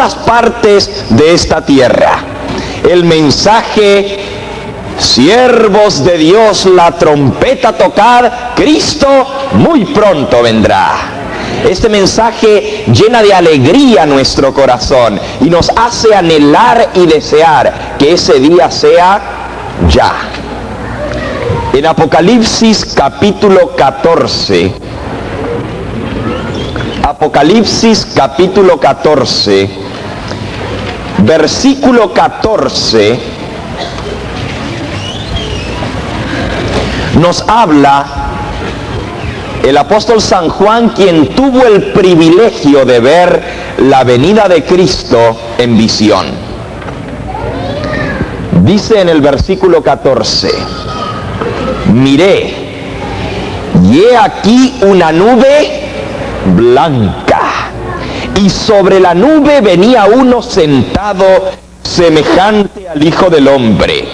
las partes de esta tierra. El mensaje: siervos de Dios, la trompeta tocad, Cristo muy pronto vendrá. Este mensaje llena de alegría nuestro corazón y nos hace anhelar y desear que ese día sea ya. En Apocalipsis capítulo 14, Apocalipsis capítulo 14, versículo 14, nos habla el apóstol San Juan, quien tuvo el privilegio de ver la venida de Cristo en visión. Dice en el versículo 14: miré, y he aquí una nube blanca, y sobre la nube venía uno sentado semejante al Hijo del Hombre,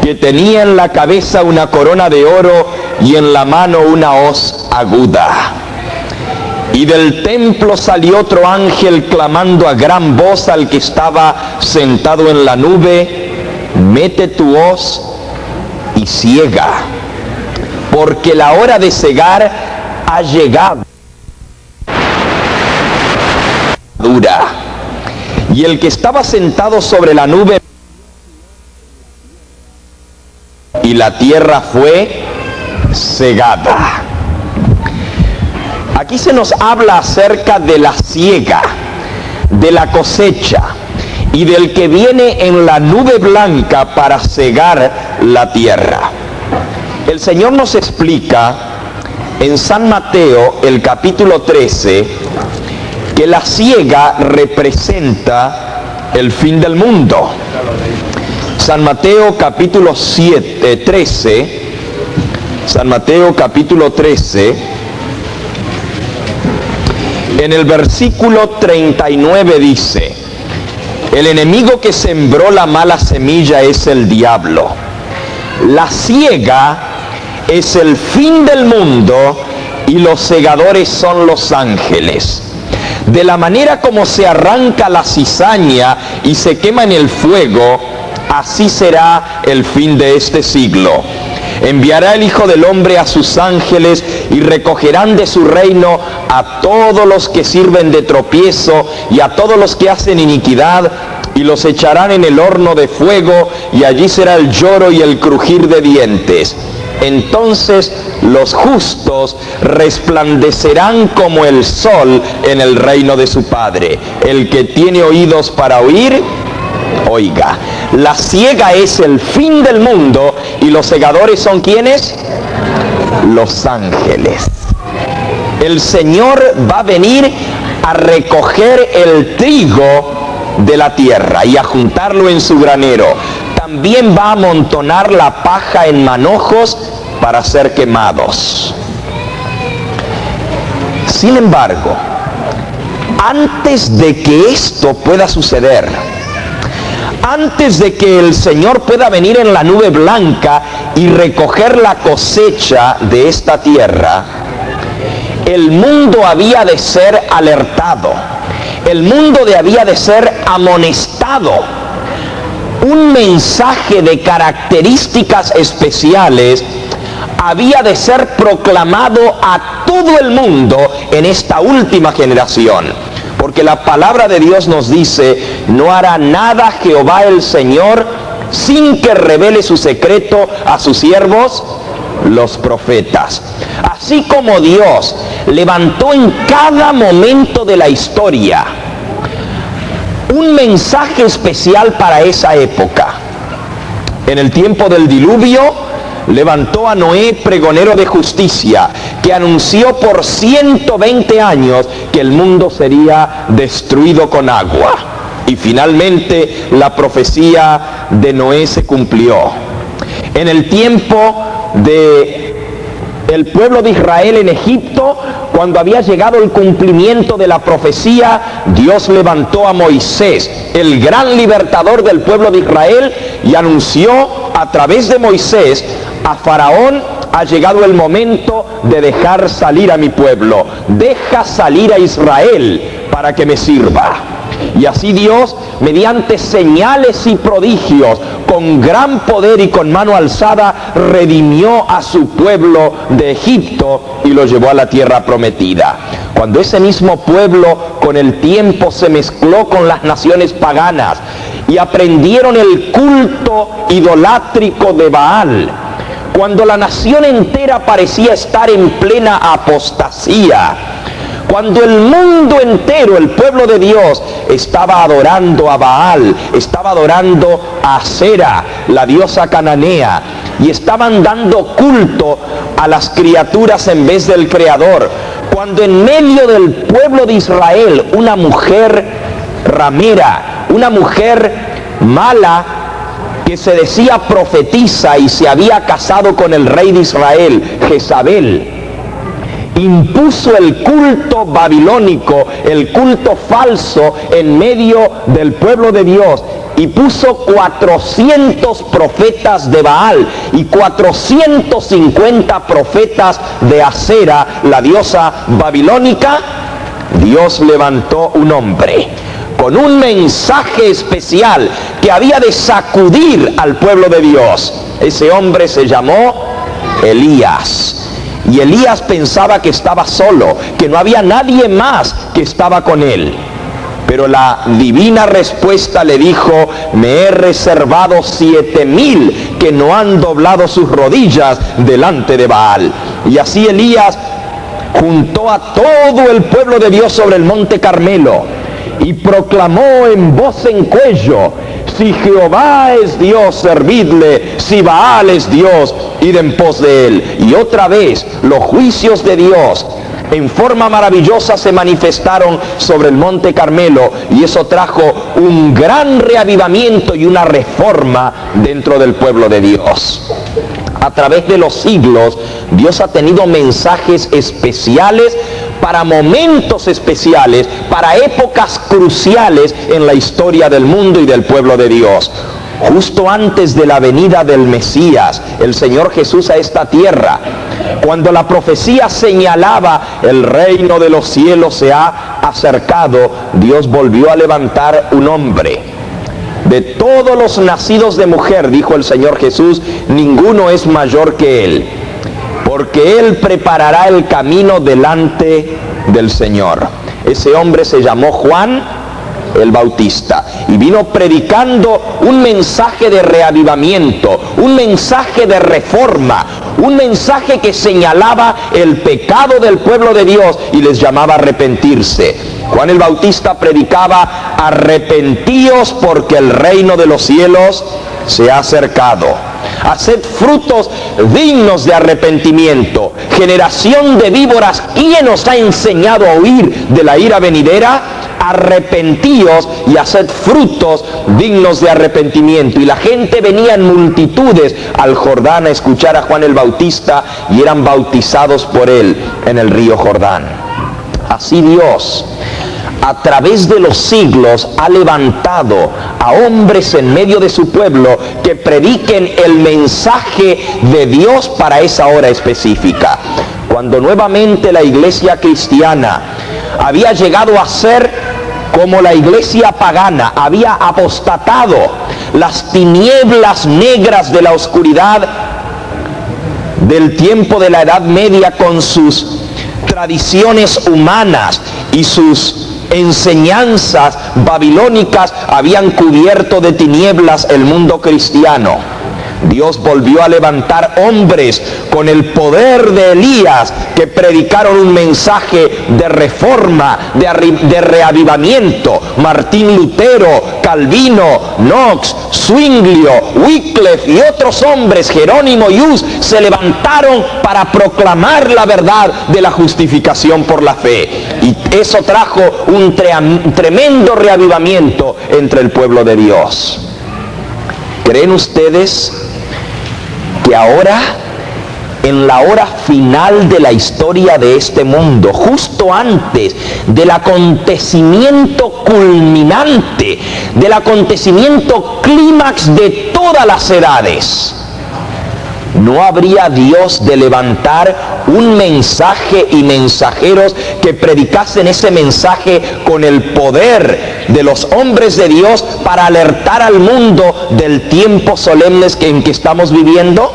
que tenía en la cabeza una corona de oro y en la mano una hoz aguda. Y del templo salió otro ángel clamando a gran voz al que estaba sentado en la nube: mete tu hoz y ciega, porque la hora de cegar ha llegado. Y el que estaba sentado sobre la nube, y la tierra fue cegada. Aquí se nos habla acerca de la siega, de la cosecha y del que viene en la nube blanca para cegar la tierra. El Señor nos explica en San Mateo, el capítulo 13, que la siega representa el fin del mundo. San Mateo capítulo 13, San Mateo capítulo 13, en el versículo 39 dice: el enemigo que sembró la mala semilla es el diablo. La siega es el fin del mundo y los segadores son los ángeles. De la manera como se arranca la cizaña y se quema en el fuego, así será el fin de este siglo. Enviará el Hijo del Hombre a sus ángeles y recogerán de su reino a todos los que sirven de tropiezo y a todos los que hacen iniquidad, y los echarán en el horno de fuego, y allí será el lloro y el crujir de dientes. Entonces los justos resplandecerán como el sol en el reino de su Padre. El que tiene oídos para oír, oiga. La siega es el fin del mundo y los segadores son ¿quiénes? Los ángeles. El Señor va a venir a recoger el trigo de la tierra y a juntarlo en su granero. También va a amontonar la paja en manojos para ser quemados. Sin embargo, antes de que esto pueda suceder, antes de que el Señor pueda venir en la nube blanca y recoger la cosecha de esta tierra, el mundo había de ser alertado, el mundo había de ser amonestado. Un mensaje de características especiales había de ser proclamado a todo el mundo en esta última generación. Porque la palabra de Dios nos dice: no hará nada Jehová el Señor sin que revele su secreto a sus siervos, los profetas. Así como Dios levantó en cada momento de la historia un mensaje especial para esa época. En el tiempo del diluvio, levantó a Noé, pregonero de justicia, que anunció por 120 años que el mundo sería destruido con agua. Y finalmente la profecía de Noé se cumplió. En el tiempo de el pueblo de Israel en Egipto, cuando había llegado el cumplimiento de la profecía, Dios levantó a Moisés, el gran libertador del pueblo de Israel, y anunció a través de Moisés a Faraón: ha llegado el momento de dejar salir a mi pueblo, deja salir a Israel para que me sirva. Y así Dios, mediante señales y prodigios, con gran poder y con mano alzada, redimió a su pueblo de Egipto y lo llevó a la tierra prometida. Cuando ese mismo pueblo con el tiempo se mezcló con las naciones paganas y aprendieron el culto idolátrico de Baal, cuando la nación entera parecía estar en plena apostasía, cuando el mundo entero, el pueblo de Dios, estaba adorando a Baal, estaba adorando a Asera, la diosa cananea, y estaban dando culto a las criaturas en vez del Creador, cuando en medio del pueblo de Israel una mujer ramera, una mujer mala, que se decía profetisa y se había casado con el rey de Israel, Jezabel, impuso el culto babilónico, el culto falso en medio del pueblo de Dios, y puso 400 profetas de Baal y 450 profetas de Asera, la diosa babilónica. Dios levantó un hombre con un mensaje especial que había de sacudir al pueblo de Dios. Ese hombre se llamó Elías. Y Elías pensaba que estaba solo, que no había nadie más que estaba con él. Pero la divina respuesta le dijo: me he reservado 7,000 que no han doblado sus rodillas delante de Baal. Y así Elías juntó a todo el pueblo de Dios sobre el monte Carmelo y proclamó en voz en cuello: si Jehová es Dios, servidle; si Baal es Dios, id en pos de él. Y otra vez los juicios de Dios en forma maravillosa se manifestaron sobre el monte Carmelo, y eso trajo un gran reavivamiento y una reforma dentro del pueblo de Dios. A través de los siglos, Dios ha tenido mensajes especiales para momentos especiales, para épocas cruciales en la historia del mundo y del pueblo de Dios. Justo antes de la venida del Mesías, el Señor Jesús a esta tierra, cuando la profecía señalaba el reino de los cielos se ha acercado, Dios volvió a levantar un hombre. De todos los nacidos de mujer, dijo el Señor Jesús, ninguno es mayor que él, porque él preparará el camino delante del Señor. Ese hombre se llamó Juan el Bautista, y vino predicando un mensaje de reavivamiento, un mensaje de reforma, un mensaje que señalaba el pecado del pueblo de Dios y les llamaba a arrepentirse. Juan el Bautista predicaba: arrepentíos porque el reino de los cielos se ha acercado. Haced frutos dignos de arrepentimiento. Generación de víboras, ¿quién os ha enseñado a huir de la ira venidera? Arrepentíos y haced frutos dignos de arrepentimiento. Y la gente venía en multitudes al Jordán a escuchar a Juan el Bautista y eran bautizados por él en el río Jordán. Así Dios, a través de los siglos, ha levantado a hombres en medio de su pueblo que prediquen el mensaje de Dios para esa hora específica. Cuando nuevamente la iglesia cristiana había llegado a ser como la iglesia pagana, había apostatado, las tinieblas negras de la oscuridad del tiempo de la Edad Media con sus tradiciones humanas y sus enseñanzas babilónicas habían cubierto de tinieblas el mundo cristiano. Dios volvió a levantar hombres con el poder de Elías que predicaron un mensaje de reforma, de reavivamiento. Martín Lutero, Calvino, Knox, Zwinglio, Wycliffe y otros hombres, Jerónimo y Hus, se levantaron para proclamar la verdad de la justificación por la fe. Y eso trajo un tremendo reavivamiento entre el pueblo de Dios. ¿Creen ustedes que ahora, en la hora final de la historia de este mundo, justo antes del acontecimiento culminante, del acontecimiento clímax de todas las edades, ¿no habría Dios de levantar un mensaje y mensajeros que predicasen ese mensaje con el poder de los hombres de Dios para alertar al mundo del tiempo solemne en que estamos viviendo?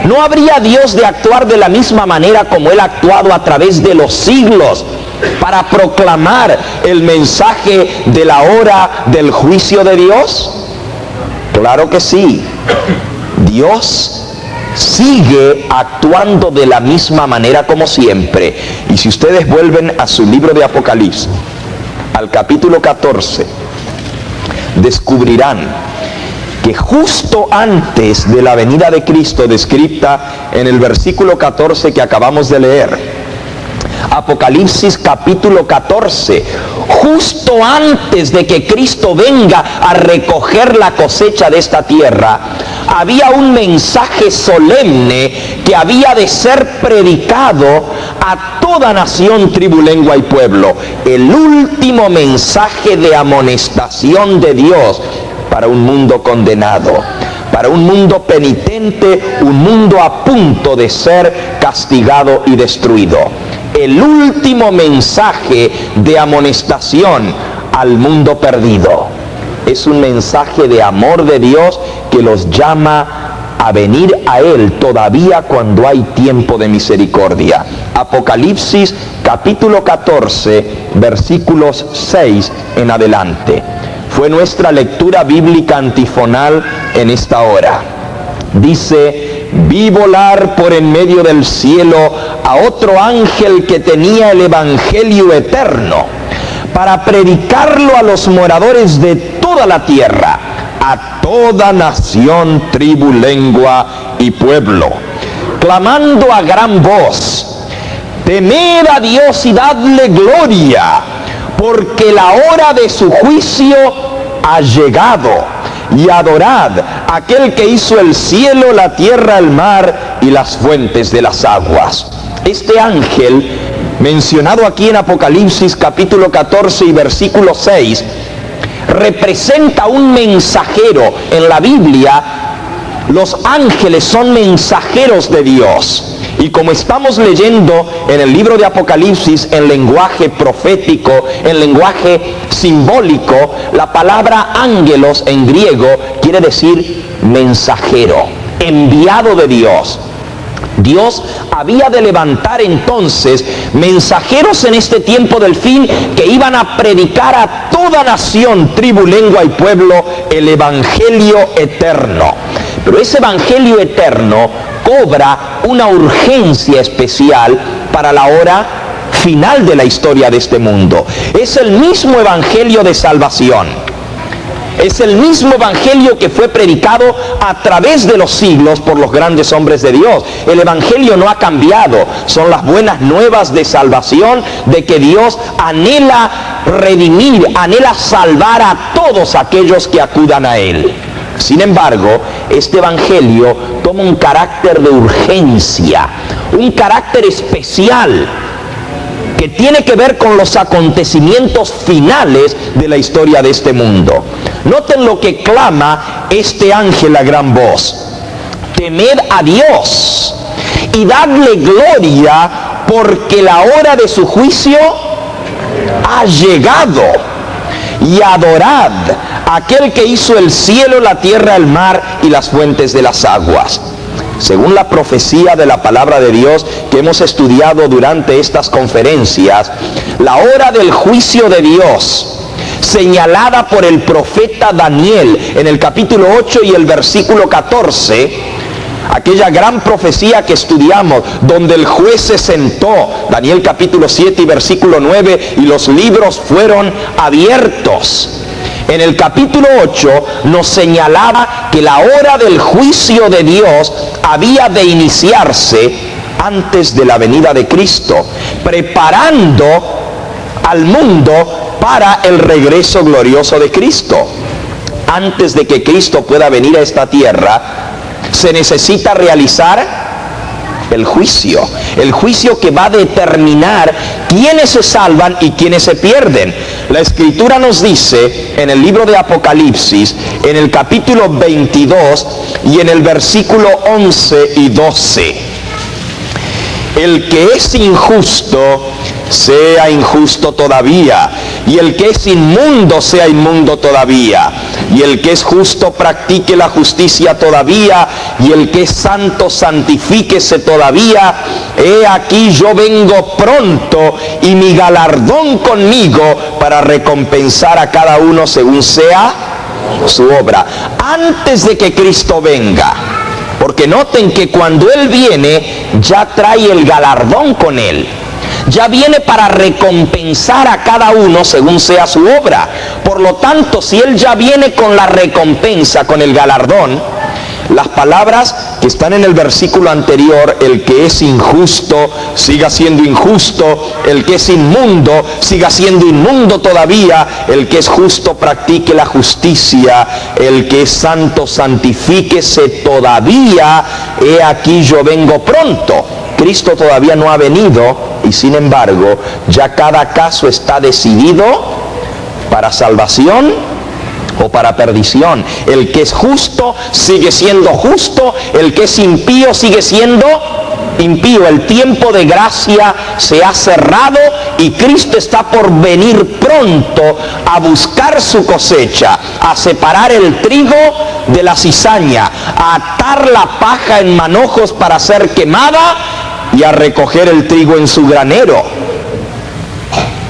¿No habría Dios de actuar de la misma manera como Él ha actuado a través de los siglos para proclamar el mensaje de la hora del juicio de Dios? Claro que sí. Dios sigue actuando de la misma manera como siempre. Y si ustedes vuelven a su libro de Apocalipsis, al capítulo 14, descubrirán que justo antes de la venida de Cristo, descrita en el versículo 14 que acabamos de leer, Apocalipsis capítulo 14, justo antes de que Cristo venga a recoger la cosecha de esta tierra, había un mensaje solemne que había de ser predicado a toda nación, tribu, lengua y pueblo. El último mensaje de amonestación de Dios para un mundo condenado, para un mundo penitente, un mundo a punto de ser castigado y destruido. El último mensaje de amonestación al mundo perdido es un mensaje de amor de Dios que los llama a venir a Él todavía cuando hay tiempo de misericordia. Apocalipsis capítulo 14, versículos 6 en adelante. Fue nuestra lectura bíblica antifonal en esta hora. Dice: vi volar por en medio del cielo a otro ángel que tenía el evangelio eterno para predicarlo a los moradores de toda la tierra, a toda nación, tribu, lengua y pueblo, clamando a gran voz: temed a Dios y dadle gloria, porque la hora de su juicio ha llegado, y adorad a aquel que hizo el cielo, la tierra, el mar y las fuentes de las aguas. Este ángel, mencionado aquí en Apocalipsis capítulo 14 y versículo 6, representa un mensajero. En la Biblia, los ángeles son mensajeros de Dios. Y como estamos leyendo en el libro de Apocalipsis en lenguaje profético, en lenguaje simbólico, la palabra ángelos en griego quiere decir mensajero, enviado de Dios. Dios había de levantar entonces mensajeros en este tiempo del fin que iban a predicar a toda nación, tribu, lengua y pueblo el evangelio eterno. Pero ese evangelio eterno cobra una urgencia especial para la hora final de la historia de este mundo. Es el mismo evangelio de salvación. Es el mismo evangelio que fue predicado a través de los siglos por los grandes hombres de Dios. El evangelio no ha cambiado. Son las buenas nuevas de salvación, de que Dios anhela redimir, anhela salvar a todos aquellos que acudan a Él. Sin embargo, este evangelio toma un carácter de urgencia, un carácter especial que tiene que ver con los acontecimientos finales de la historia de este mundo. Noten lo que clama este ángel a gran voz: temed a Dios y dadle gloria, porque la hora de su juicio ha llegado, y adorad a aquel que hizo el cielo, la tierra, el mar y las fuentes de las aguas. Según la profecía de la palabra de Dios que hemos estudiado durante estas conferencias, la hora del juicio de Dios, señalada por el profeta Daniel en el capítulo 8 y el versículo 14, aquella gran profecía que estudiamos, donde el juez se sentó, Daniel capítulo 7 y versículo 9, y los libros fueron abiertos. En el capítulo 8 nos señalaba que la hora del juicio de Dios había de iniciarse antes de la venida de Cristo, preparando al mundo para el regreso glorioso de Cristo. Antes de que Cristo pueda venir a esta tierra, se necesita realizar el juicio que va a determinar quiénes se salvan y quiénes se pierden. La Escritura nos dice en el libro de Apocalipsis, en el capítulo 22 y en el versículo 11 y 12, el que es injusto, sea injusto todavía, y el que es inmundo, sea inmundo todavía, y el que es justo, practique la justicia todavía, y el que es santo, santifíquese todavía. He aquí yo vengo pronto, y mi galardón conmigo, para recompensar a cada uno según sea su obra. Antes de que Cristo venga, porque noten que cuando Él viene, ya trae el galardón con Él. Ya viene para recompensar a cada uno según sea su obra. Por lo tanto, si Él ya viene con la recompensa, con el galardón, las palabras que están en el versículo anterior, el que es injusto, siga siendo injusto, el que es inmundo, siga siendo inmundo todavía, el que es justo, practique la justicia, el que es santo, santifíquese todavía, he aquí yo vengo pronto. Cristo todavía no ha venido y sin embargo ya cada caso está decidido para salvación o para perdición. El que es justo sigue siendo justo, el que es impío sigue siendo impío. El tiempo de gracia se ha cerrado y Cristo está por venir pronto a buscar su cosecha, a separar el trigo de la cizaña, a atar la paja en manojos para ser quemada y a recoger el trigo en su granero.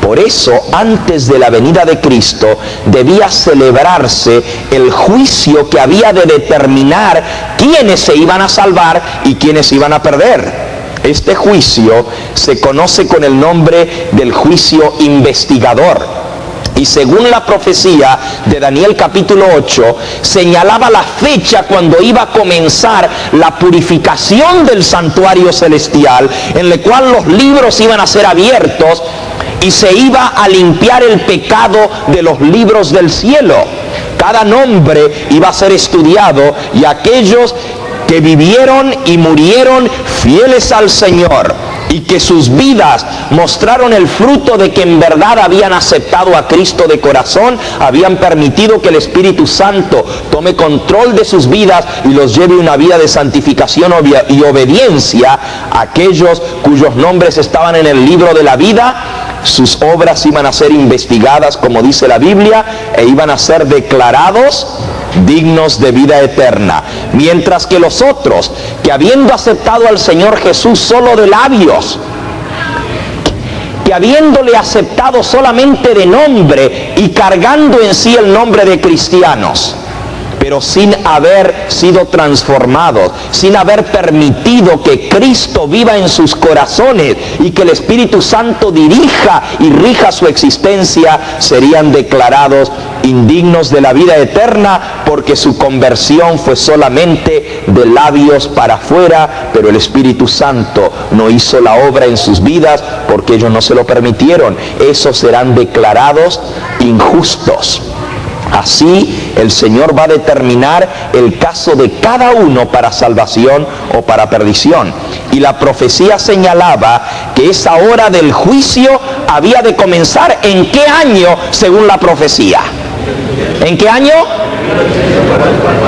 Por eso, antes de la venida de Cristo, debía celebrarse el juicio que había de determinar quiénes se iban a salvar y quiénes se iban a perder. Este juicio se conoce con el nombre del juicio investigador. Y según la profecía de Daniel capítulo 8, señalaba la fecha cuando iba a comenzar la purificación del santuario celestial, en la cual los libros iban a ser abiertos y se iba a limpiar el pecado de los libros del cielo. Cada nombre iba a ser estudiado y aquellos que vivieron y murieron fieles al Señor y que sus vidas mostraron el fruto de que en verdad habían aceptado a Cristo de corazón, habían permitido que el Espíritu Santo tome control de sus vidas y los lleve una vida de santificación y obediencia. Aquellos cuyos nombres estaban en el libro de la vida, sus obras iban a ser investigadas, como dice la Biblia, e iban a ser declarados dignos de vida eterna. Mientras que los otros, que habiendo aceptado al Señor Jesús solo de labios, que habiéndole aceptado solamente de nombre y cargando en sí el nombre de cristianos, pero sin haber sido transformados, sin haber permitido que Cristo viva en sus corazones y que el Espíritu Santo dirija y rija su existencia, serían declarados indignos de la vida eterna, porque su conversión fue solamente de labios para afuera, pero el Espíritu Santo no hizo la obra en sus vidas porque ellos no se lo permitieron. Esos serán declarados injustos. Así el Señor va a determinar el caso de cada uno para salvación o para perdición. Y la profecía señalaba que esa hora del juicio había de comenzar ¿en qué año según la profecía? ¿En qué año?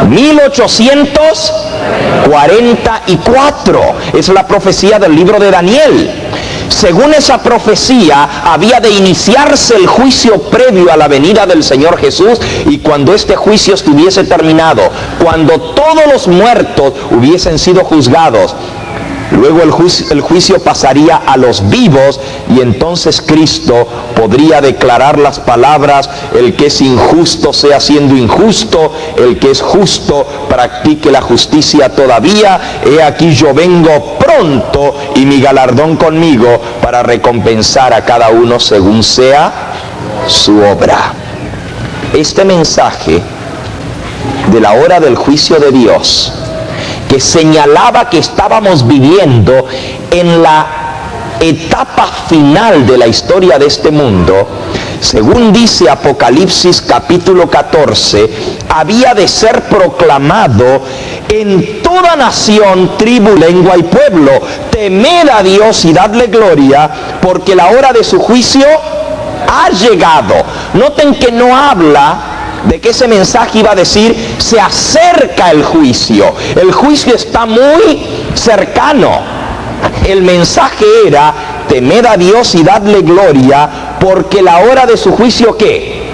1844. Es la profecía del libro de Daniel. Según esa profecía, había de iniciarse el juicio previo a la venida del Señor Jesús, y cuando este juicio estuviese terminado, cuando todos los muertos hubiesen sido juzgados, luego el juicio pasaría a los vivos, y entonces Cristo podría declarar las palabras: el que es injusto sea siendo injusto, el que es justo practique la justicia todavía. He aquí yo vengo pronto y mi galardón conmigo para recompensar a cada uno según sea su obra. Este mensaje de la hora del juicio de Dios, que señalaba que estábamos viviendo en la etapa final de la historia de este mundo, según dice Apocalipsis capítulo 14, había de ser proclamado en todo toda nación, tribu, lengua y pueblo, temed a Dios y dadle gloria, porque la hora de su juicio ha llegado. Noten que no habla de que ese mensaje iba a decir, se acerca el juicio. El juicio está muy cercano. El mensaje era, temed a Dios y dadle gloria, porque la hora de su juicio, ¿qué?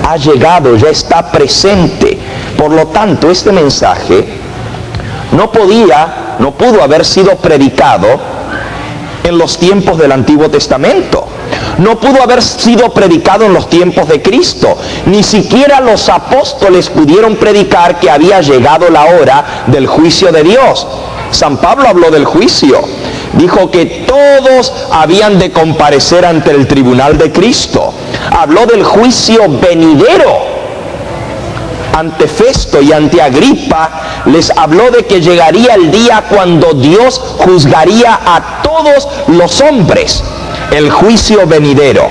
Ha llegado, ya está presente. Por lo tanto, este mensaje no pudo haber sido predicado en los tiempos del Antiguo Testamento. No pudo haber sido predicado en los tiempos de Cristo. Ni siquiera los apóstoles pudieron predicar que había llegado la hora del juicio de Dios. San Pablo habló del juicio. Dijo que todos habían de comparecer ante el tribunal de Cristo. Habló del juicio venidero. Ante Festo y ante Agripa les habló de que llegaría el día cuando Dios juzgaría a todos los hombres. El juicio venidero.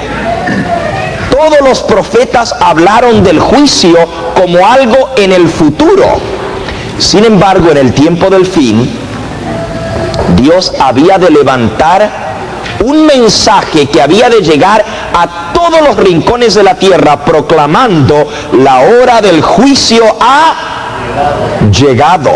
Todos los profetas hablaron del juicio como algo en el futuro. Sin embargo, en el tiempo del fin, Dios había de levantar un mensaje que había de llegar a todos los rincones de la tierra, proclamando: la hora del juicio ha llegado.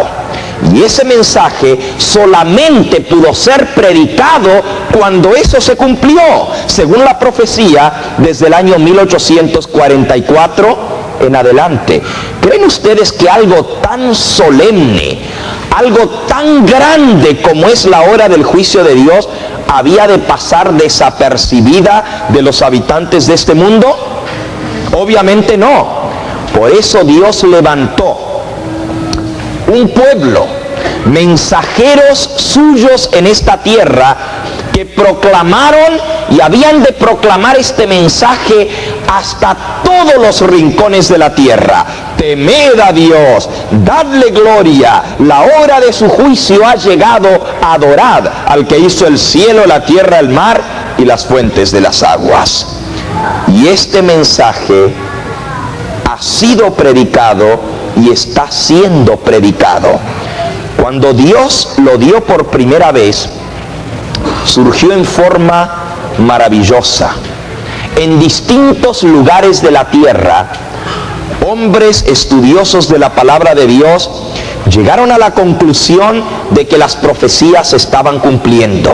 Y ese mensaje solamente pudo ser predicado cuando eso se cumplió, según la profecía, desde el año 1844 en adelante. ¿Creen ustedes que algo tan solemne, algo tan grande como es la hora del juicio de Dios, había de pasar desapercibida de los habitantes de este mundo? Obviamente no. Por eso Dios levantó un pueblo, mensajeros suyos en esta tierra, que proclamaron y habían de proclamar este mensaje hasta todos los rincones de la tierra. Temed a Dios, dadle gloria, la hora de su juicio ha llegado, adorad al que hizo el cielo, la tierra, el mar y las fuentes de las aguas. Y este mensaje ha sido predicado y está siendo predicado. Cuando Dios lo dio por primera vez, surgió en forma maravillosa. En distintos lugares de la tierra, hombres estudiosos de la palabra de Dios llegaron a la conclusión de que las profecías se estaban cumpliendo.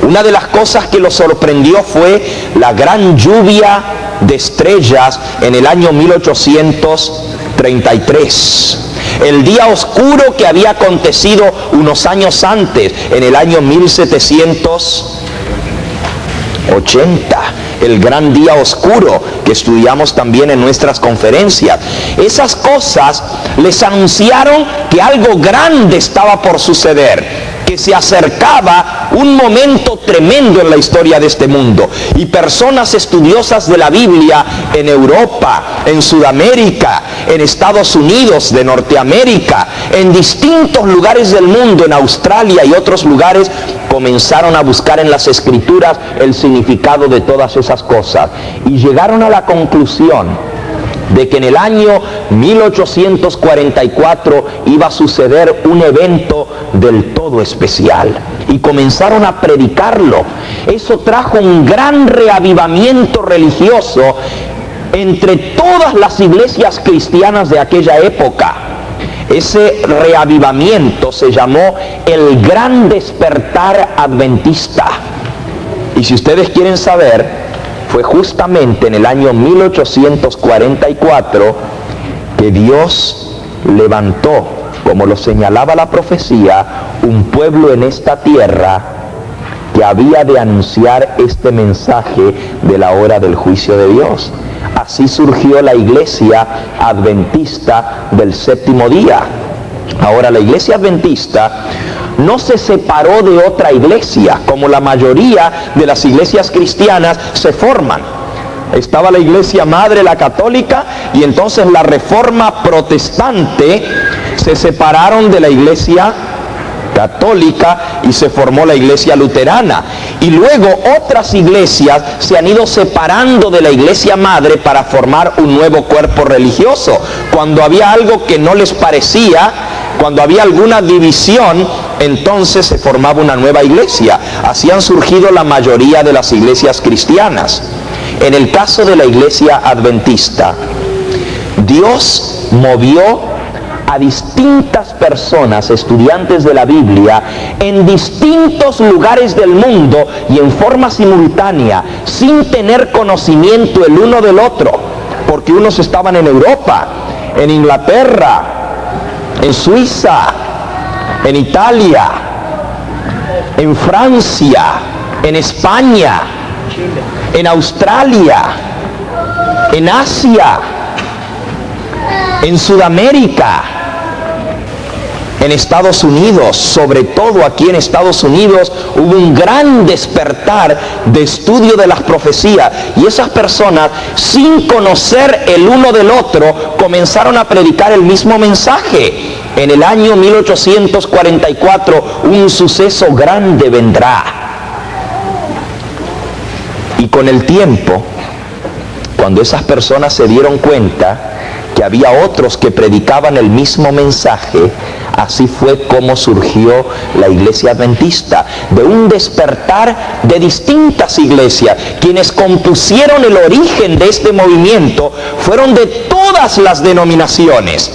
Una de las cosas que los sorprendió fue la gran lluvia de estrellas en el año 1833. El día oscuro que había acontecido unos años antes, en el año 1780. El gran día oscuro que estudiamos también en nuestras conferencias. Esas cosas les anunciaron que algo grande estaba por suceder, que se acercaba un momento tremendo en la historia de este mundo. Y personas estudiosas de la Biblia en Europa, en Sudamérica, en Estados Unidos de Norteamérica, en distintos lugares del mundo, en Australia y otros lugares, comenzaron a buscar en las Escrituras el significado de todas esas cosas. Y llegaron a la conclusión de que en el año 1844 iba a suceder un evento del todo especial, y comenzaron a predicarlo. Eso trajo un gran reavivamiento religioso entre todas las iglesias cristianas de aquella época. Ese reavivamiento se llamó el Gran Despertar Adventista. Y si ustedes quieren saber, fue justamente en el año 1844 que Dios levantó, como lo señalaba la profecía, un pueblo en esta tierra que había de anunciar este mensaje de la hora del juicio de Dios. Así surgió la iglesia adventista del séptimo día. Ahora, la iglesia adventista no se separó de otra iglesia, como la mayoría de las iglesias cristianas se forman. Estaba la iglesia madre, la católica, y entonces la reforma protestante se separaron de la iglesia católica y se formó la iglesia luterana. Y luego otras iglesias se han ido separando de la iglesia madre para formar un nuevo cuerpo religioso. Cuando había algo que no les parecía, Cuando había alguna división, entonces se formaba una nueva iglesia. Así han surgido la mayoría de las iglesias cristianas. En el caso de la iglesia adventista, Dios movió a distintas personas, estudiantes de la Biblia, en distintos lugares del mundo y en forma simultánea, sin tener conocimiento el uno del otro, porque unos estaban en Europa, en Inglaterra, en Suiza, en Italia, en Francia, en España, en Australia, en Asia, en Sudamérica, en Estados Unidos. Sobre todo aquí en Estados Unidos hubo un gran despertar de estudio de las profecías, y esas personas, sin conocer el uno del otro, comenzaron a predicar el mismo mensaje. En el año 1844 un suceso grande vendrá, y con el tiempo, cuando esas personas se dieron cuenta que había otros que predicaban el mismo mensaje, así fue como surgió la iglesia adventista, de un despertar de distintas iglesias. Quienes compusieron el origen de este movimiento fueron de todas las denominaciones.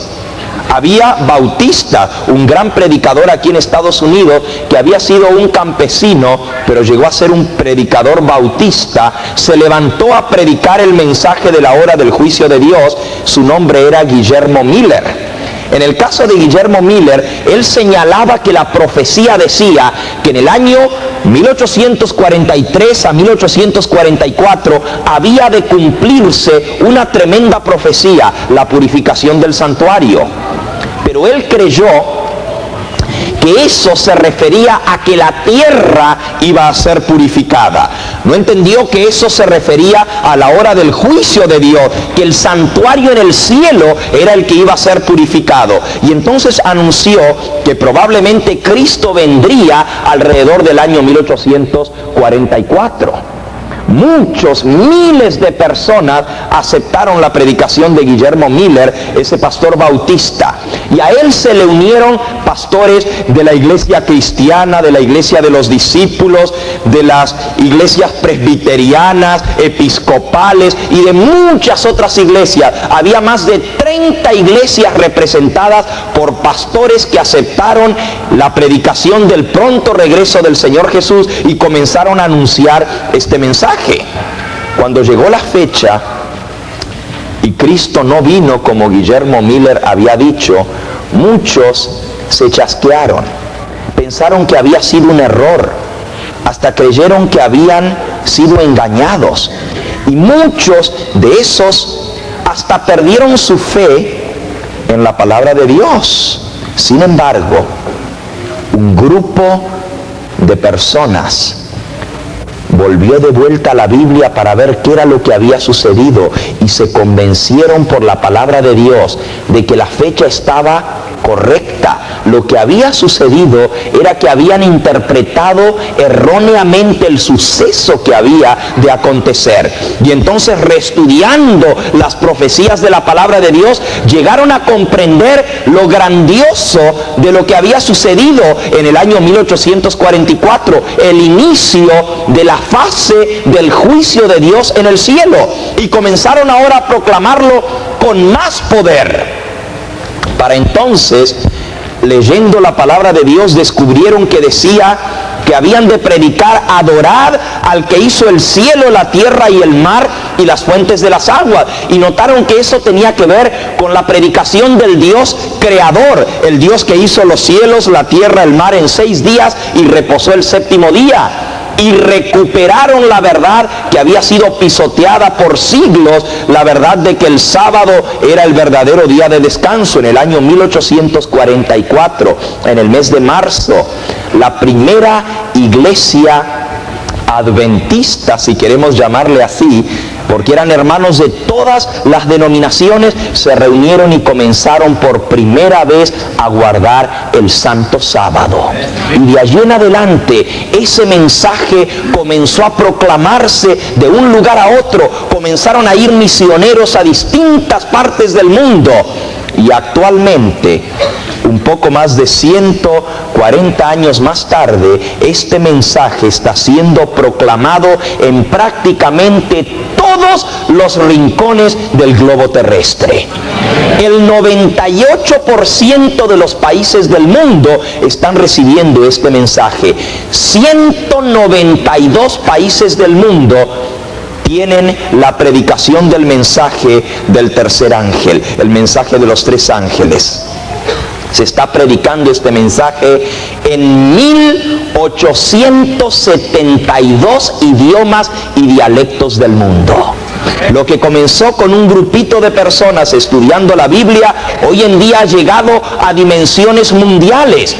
Había Bautista, un gran predicador aquí en Estados Unidos, que había sido un campesino, pero llegó a ser un predicador bautista. Se levantó a predicar el mensaje de la hora del juicio de Dios. Su nombre era Guillermo Miller. En el caso de Guillermo Miller, él señalaba que la profecía decía que en el año 1843 a 1844 había de cumplirse una tremenda profecía, la purificación del santuario. Pero él creyó que eso se refería a que la tierra iba a ser purificada. No entendió que eso se refería a la hora del juicio de Dios, que el santuario en el cielo era el que iba a ser purificado. Y entonces anunció que probablemente Cristo vendría alrededor del año 1844. Muchos, miles de personas aceptaron la predicación de Guillermo Miller, ese pastor bautista. Y a él se le unieron pastores de la iglesia cristiana, de la iglesia de los discípulos, de las iglesias presbiterianas, episcopales y de muchas otras iglesias. Había más de 30 iglesias representadas por pastores que aceptaron la predicación del pronto regreso del Señor Jesús y comenzaron a anunciar este mensaje. Cuando llegó la fecha y Cristo no vino como Guillermo Miller había dicho, muchos se chasquearon, pensaron que había sido un error, hasta creyeron que habían sido engañados, y muchos de esos hasta perdieron su fe en la palabra de Dios. Sin embargo, un grupo de personas volvió de vuelta a la Biblia para ver qué era lo que había sucedido, y se convencieron por la palabra de Dios de que la fecha estaba correcta. Lo que había sucedido era que habían interpretado erróneamente el suceso que había de acontecer, y entonces, reestudiando las profecías de la palabra de Dios, llegaron a comprender lo grandioso de lo que había sucedido en el año 1844, el inicio de la fase del juicio de Dios en el cielo, y comenzaron ahora a proclamarlo con más poder. Para entonces, leyendo la palabra de Dios, descubrieron que decía que habían de predicar: adorad al que hizo el cielo, la tierra y el mar y las fuentes de las aguas. Y notaron que eso tenía que ver con la predicación del Dios creador, el Dios que hizo los cielos, la tierra, el mar en 6 días y reposó el 7º día. Y recuperaron la verdad que había sido pisoteada por siglos, la verdad de que el sábado era el verdadero día de descanso. En el año 1844, en el mes de marzo, la primera iglesia adventista, si queremos llamarle así, porque eran hermanos de todas las denominaciones, se reunieron y comenzaron por primera vez a guardar el santo sábado. Y de allí en adelante ese mensaje comenzó a proclamarse de un lugar a otro. Comenzaron a ir misioneros a distintas partes del mundo. Y actualmente, un poco más de 140 años más tarde, este mensaje está siendo proclamado en prácticamente todos los rincones del globo terrestre. El 98% de los países del mundo están recibiendo este mensaje. 192 países del mundo tienen la predicación del mensaje del tercer ángel, el mensaje de los tres ángeles. Se está predicando este mensaje en 1872 idiomas y dialectos del mundo. Lo que comenzó con un grupito de personas estudiando la Biblia, hoy en día ha llegado a dimensiones mundiales.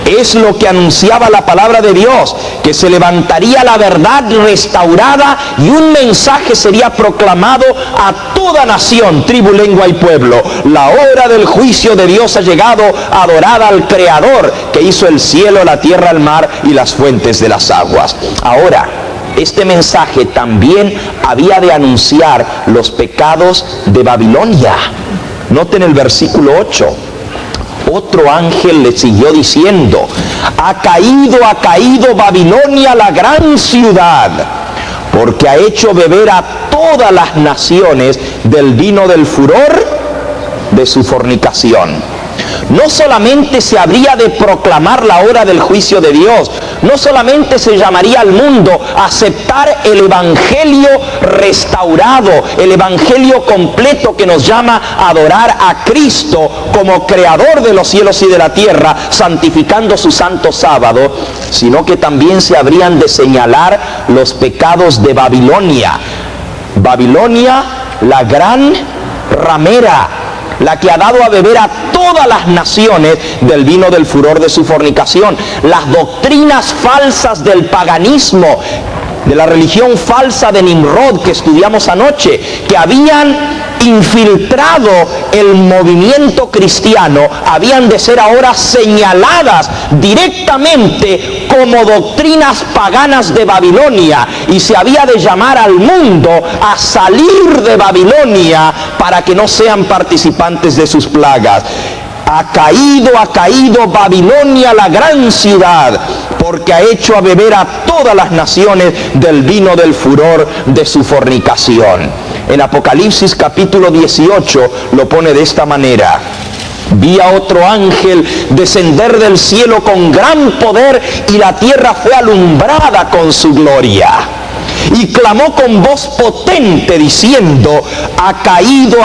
Es lo que anunciaba la palabra de Dios, que se levantaría la verdad restaurada y un mensaje sería proclamado a toda nación, tribu, lengua y pueblo. La hora del juicio de Dios ha llegado, adorada al Creador que hizo el cielo, la tierra, el mar y las fuentes de las aguas. Ahora, este mensaje también había de anunciar los pecados de Babilonia. Noten el versículo 8. Otro ángel le siguió diciendo: ha caído Babilonia, la gran ciudad, porque ha hecho beber a todas las naciones del vino del furor de su fornicación. No solamente se habría de proclamar la hora del juicio de Dios, no solamente se llamaría al mundo a aceptar el evangelio restaurado, el evangelio completo que nos llama a adorar a Cristo como creador de los cielos y de la tierra, santificando su santo sábado, sino que también se habrían de señalar los pecados de Babilonia. Babilonia, la gran ramera, la que ha dado a beber a todas las naciones del vino del furor de su fornicación. Las doctrinas falsas del paganismo, de la religión falsa de Nimrod que estudiamos anoche, que habían infiltrado el movimiento cristiano, habían de ser ahora señaladas directamente como doctrinas paganas de Babilonia, y se había de llamar al mundo a salir de Babilonia para que no sean participantes de sus plagas. Ha caído Babilonia, la gran ciudad, porque ha hecho a beber a todas las naciones del vino del furor de su fornicación. En Apocalipsis capítulo 18 lo pone de esta manera: vi a otro ángel descender del cielo con gran poder, y la tierra fue alumbrada con su gloria. Y clamó con voz potente diciendo: ha caído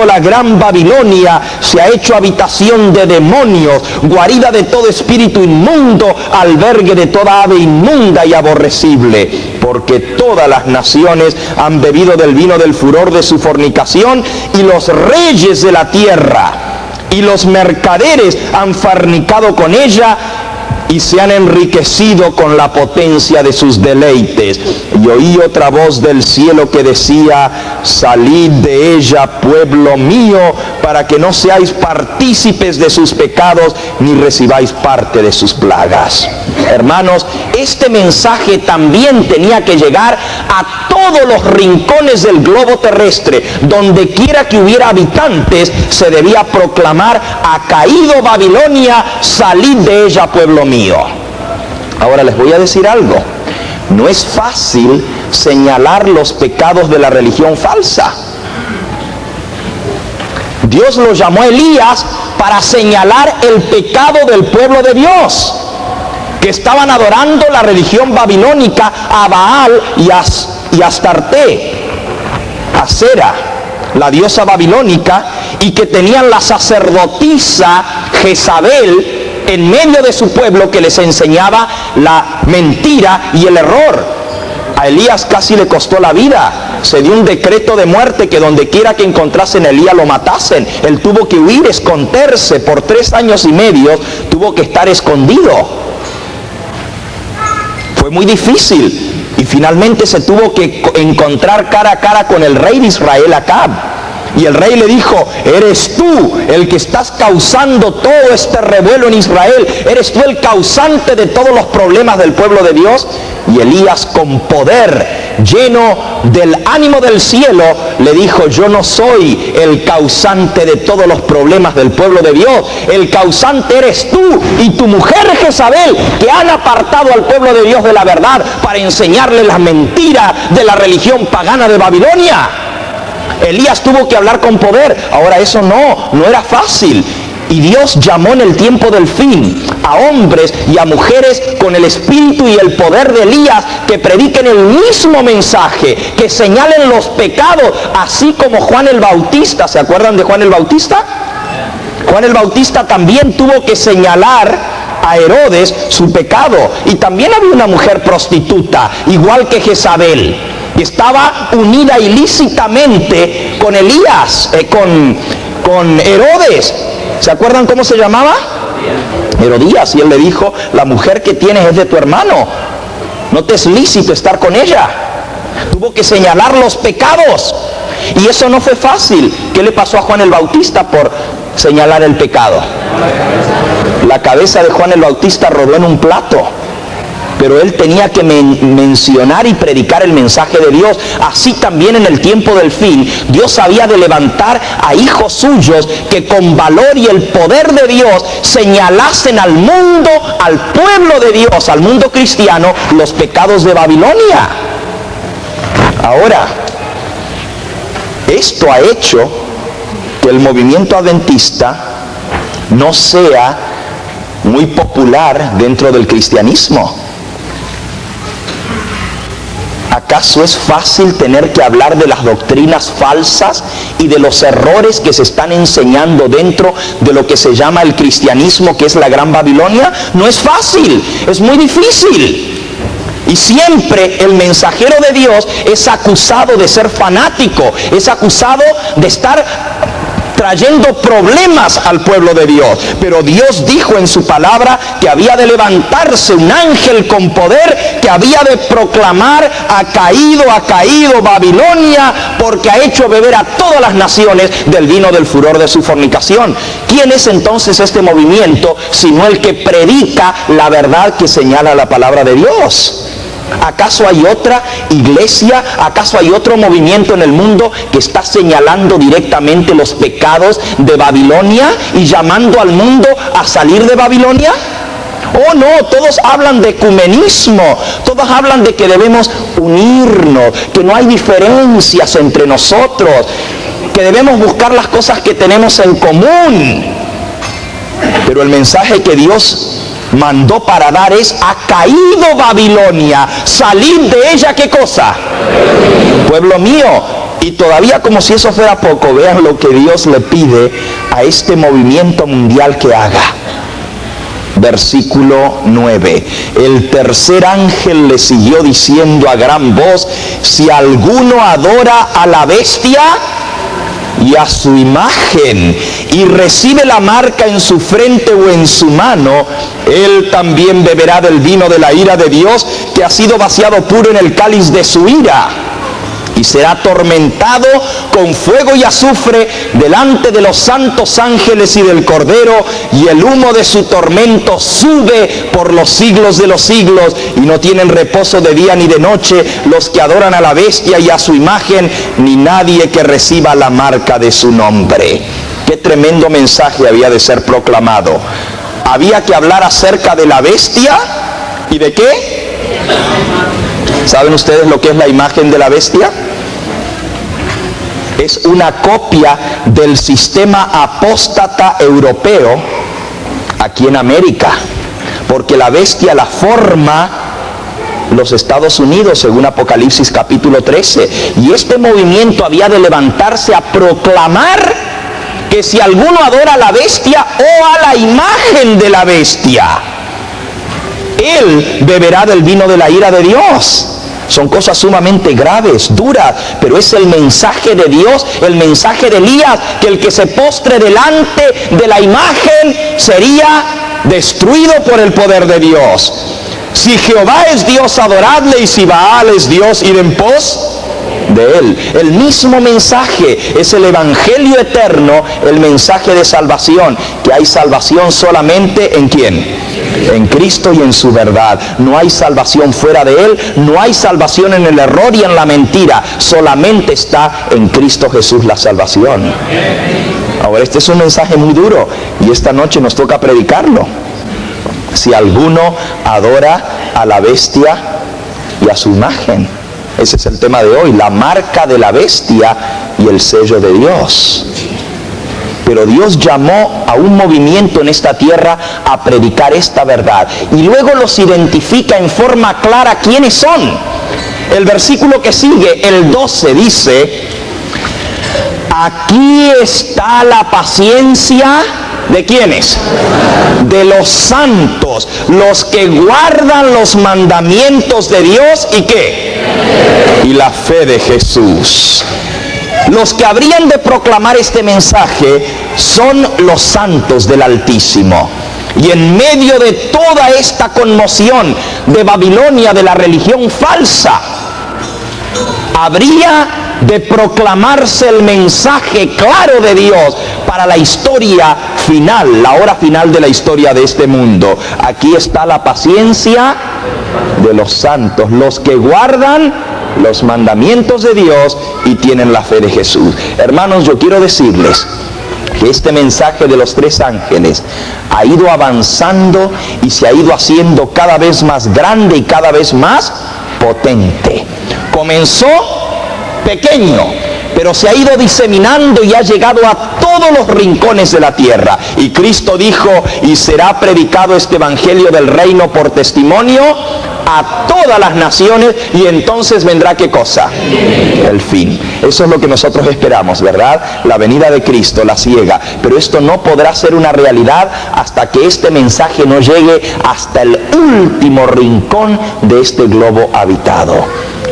la gran Babilonia, se ha hecho habitación de demonios, guarida de todo espíritu inmundo, albergue de toda ave inmunda y aborrecible, porque todas las naciones han bebido del vino del furor de su fornicación, y los reyes de la tierra y los mercaderes han fornicado con ella, y se han enriquecido con la potencia de sus deleites. Y oí otra voz del cielo que decía: salid de ella, pueblo mío, para que no seáis partícipes de sus pecados, ni recibáis parte de sus plagas. Hermanos, este mensaje también tenía que llegar a todos los rincones del globo terrestre. Donde quiera que hubiera habitantes, se debía proclamar: ha caído Babilonia, salid de ella, pueblo mío. Ahora les voy a decir algo. No es fácil señalar los pecados de la religión falsa. Dios lo llamó a Elías para señalar el pecado del pueblo de Dios, que estaban adorando la religión babilónica a Baal y Astarte, a Sera, la diosa babilónica, y que tenían la sacerdotisa Jezabel en medio de su pueblo, que les enseñaba la mentira y el error. A Elías casi le costó la vida. Se dio un decreto de muerte, que donde quiera que encontrasen a Elías lo matasen. Él tuvo que huir, esconderse por 3 años y medio, tuvo que estar escondido. Fue muy difícil, y finalmente se tuvo que encontrar cara a cara con el rey de Israel, Acab. Y el rey le dijo: eres tú el que estás causando todo este revuelo en Israel, eres tú el causante de todos los problemas del pueblo de Dios. Y Elías, con poder lleno del ánimo del cielo, le dijo: yo no soy el causante de todos los problemas del pueblo de Dios. El causante eres tú y tu mujer Jezabel, que han apartado al pueblo de Dios de la verdad para enseñarle las mentiras de la religión pagana de Babilonia. Elías tuvo que hablar con poder. Ahora eso no era fácil. Y Dios llamó en el tiempo del fin a hombres y a mujeres con el espíritu y el poder de Elías, que prediquen el mismo mensaje, que señalen los pecados, así como Juan el Bautista. ¿Se acuerdan de Juan el Bautista? Juan el Bautista también tuvo que señalar a Herodes su pecado. Y también había una mujer prostituta, igual que Jezabel, que estaba unida ilícitamente con Elías, con Herodes. ¿Se acuerdan cómo se llamaba? Herodías. Y él le dijo: la mujer que tienes es de tu hermano, no te es lícito estar con ella. Tuvo que señalar los pecados. Y eso no fue fácil. ¿Qué le pasó a Juan el Bautista por señalar el pecado? La cabeza de Juan el Bautista rodó en un plato. Pero él tenía que mencionar y predicar el mensaje de Dios. Así también en el tiempo del fin, Dios había de levantar a hijos suyos que con valor y el poder de Dios señalasen al mundo, al pueblo de Dios, al mundo cristiano, los pecados de Babilonia. Ahora, esto ha hecho que el movimiento adventista no sea muy popular dentro del cristianismo. ¿Acaso es fácil tener que hablar de las doctrinas falsas y de los errores que se están enseñando dentro de lo que se llama el cristianismo, que es la Gran Babilonia? No es fácil, es muy difícil. Y siempre el mensajero de Dios es acusado de ser fanático, es acusado de estar trayendo problemas al pueblo de Dios. Pero Dios dijo en su palabra que había de levantarse un ángel con poder, que había de proclamar: ha caído Babilonia, porque ha hecho beber a todas las naciones del vino del furor de su fornicación. ¿Quién es entonces este movimiento sino el que predica la verdad que señala la palabra de Dios? ¿Acaso hay otra iglesia? ¿Acaso hay otro movimiento en el mundo que está señalando directamente los pecados de Babilonia y llamando al mundo a salir de Babilonia? Oh no, todos hablan de ecumenismo, todos hablan de que debemos unirnos, que no hay diferencias entre nosotros, que debemos buscar las cosas que tenemos en común. Pero el mensaje que Dios mandó para dar es: ha caído Babilonia, salid de ella. ¿Qué cosa? Pueblo mío. Y todavía, como si eso fuera poco, vean lo que Dios le pide a este movimiento mundial que haga. Versículo 9. El tercer ángel le siguió diciendo a gran voz: si alguno adora a la bestia y a su imagen, y recibe la marca en su frente o en su mano, él también beberá del vino de la ira de Dios, que ha sido vaciado puro en el cáliz de su ira, y será atormentado con fuego y azufre delante de los santos ángeles y del Cordero, y el humo de su tormento sube por los siglos de los siglos, y no tienen reposo de día ni de noche los que adoran a la bestia y a su imagen, ni nadie que reciba la marca de su nombre. Qué tremendo mensaje había de ser proclamado. Había que hablar acerca de la bestia. ¿Y de qué? ¿Saben ustedes lo que es la imagen de la bestia? Es una copia del sistema apóstata europeo aquí en América, porque la bestia la forma los Estados Unidos, según Apocalipsis capítulo 13. Y este movimiento había de levantarse a proclamar que si alguno adora a la bestia o a la imagen de la bestia, él beberá del vino de la ira de Dios. Son cosas sumamente graves, duras, pero es el mensaje de Dios, el mensaje de Elías, que el que se postre delante de la imagen sería destruido por el poder de Dios. Si Jehová es Dios, adoradle, y si Baal es Dios, id en pos de él. El mismo mensaje es el evangelio eterno, el mensaje de salvación, que hay salvación solamente ¿en quién? En Cristo y en su verdad. No hay salvación fuera de Él, no hay salvación en el error y en la mentira. Solamente está en Cristo Jesús la salvación. Ahora, este es un mensaje muy duro y esta noche nos toca predicarlo. Si alguno adora a la bestia y a su imagen. Ese es el tema de hoy, la marca de la bestia y el sello de Dios. Pero Dios llamó a un movimiento en esta tierra a predicar esta verdad. Y luego los identifica en forma clara quiénes son. El versículo que sigue, el 12, dice: aquí está la paciencia. ¿De quiénes? De los santos, los que guardan los mandamientos de Dios. ¿Y qué? Y la fe de Jesús. Los que habrían de proclamar este mensaje son los santos del Altísimo. Y en medio de toda esta conmoción de Babilonia, de la religión falsa, habría de proclamarse el mensaje claro de Dios para la historia final, la hora final de la historia de este mundo. Aquí está la paciencia de los santos, los que guardan los mandamientos de Dios y tienen la fe de Jesús. Hermanos, yo quiero decirles que este mensaje de los tres ángeles ha ido avanzando y se ha ido haciendo cada vez más grande y cada vez más potente. Comenzó pequeño, pero se ha ido diseminando y ha llegado a todos los rincones de la tierra. Y Cristo dijo: y será predicado este evangelio del reino por testimonio a todas las naciones, y entonces vendrá ¿qué cosa? El fin. Eso es lo que nosotros esperamos, ¿verdad? La venida de Cristo, la ciega. Pero esto no podrá ser una realidad hasta que este mensaje no llegue hasta el último rincón de este globo habitado.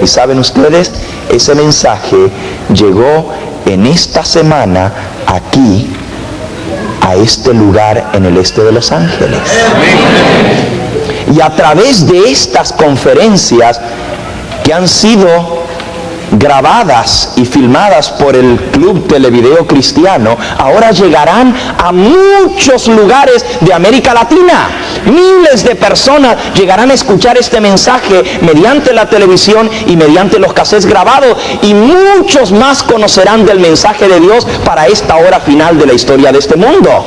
Y saben ustedes, ese mensaje llegó en esta semana aquí, a este lugar en el este de Los Ángeles. Y a través de estas conferencias que han sido grabadas y filmadas por el Club Televideo Cristiano, ahora llegarán a muchos lugares de América Latina. Miles de personas llegarán a escuchar este mensaje mediante la televisión y mediante los cassettes grabados, y muchos más conocerán del mensaje de Dios para esta hora final de la historia de este mundo.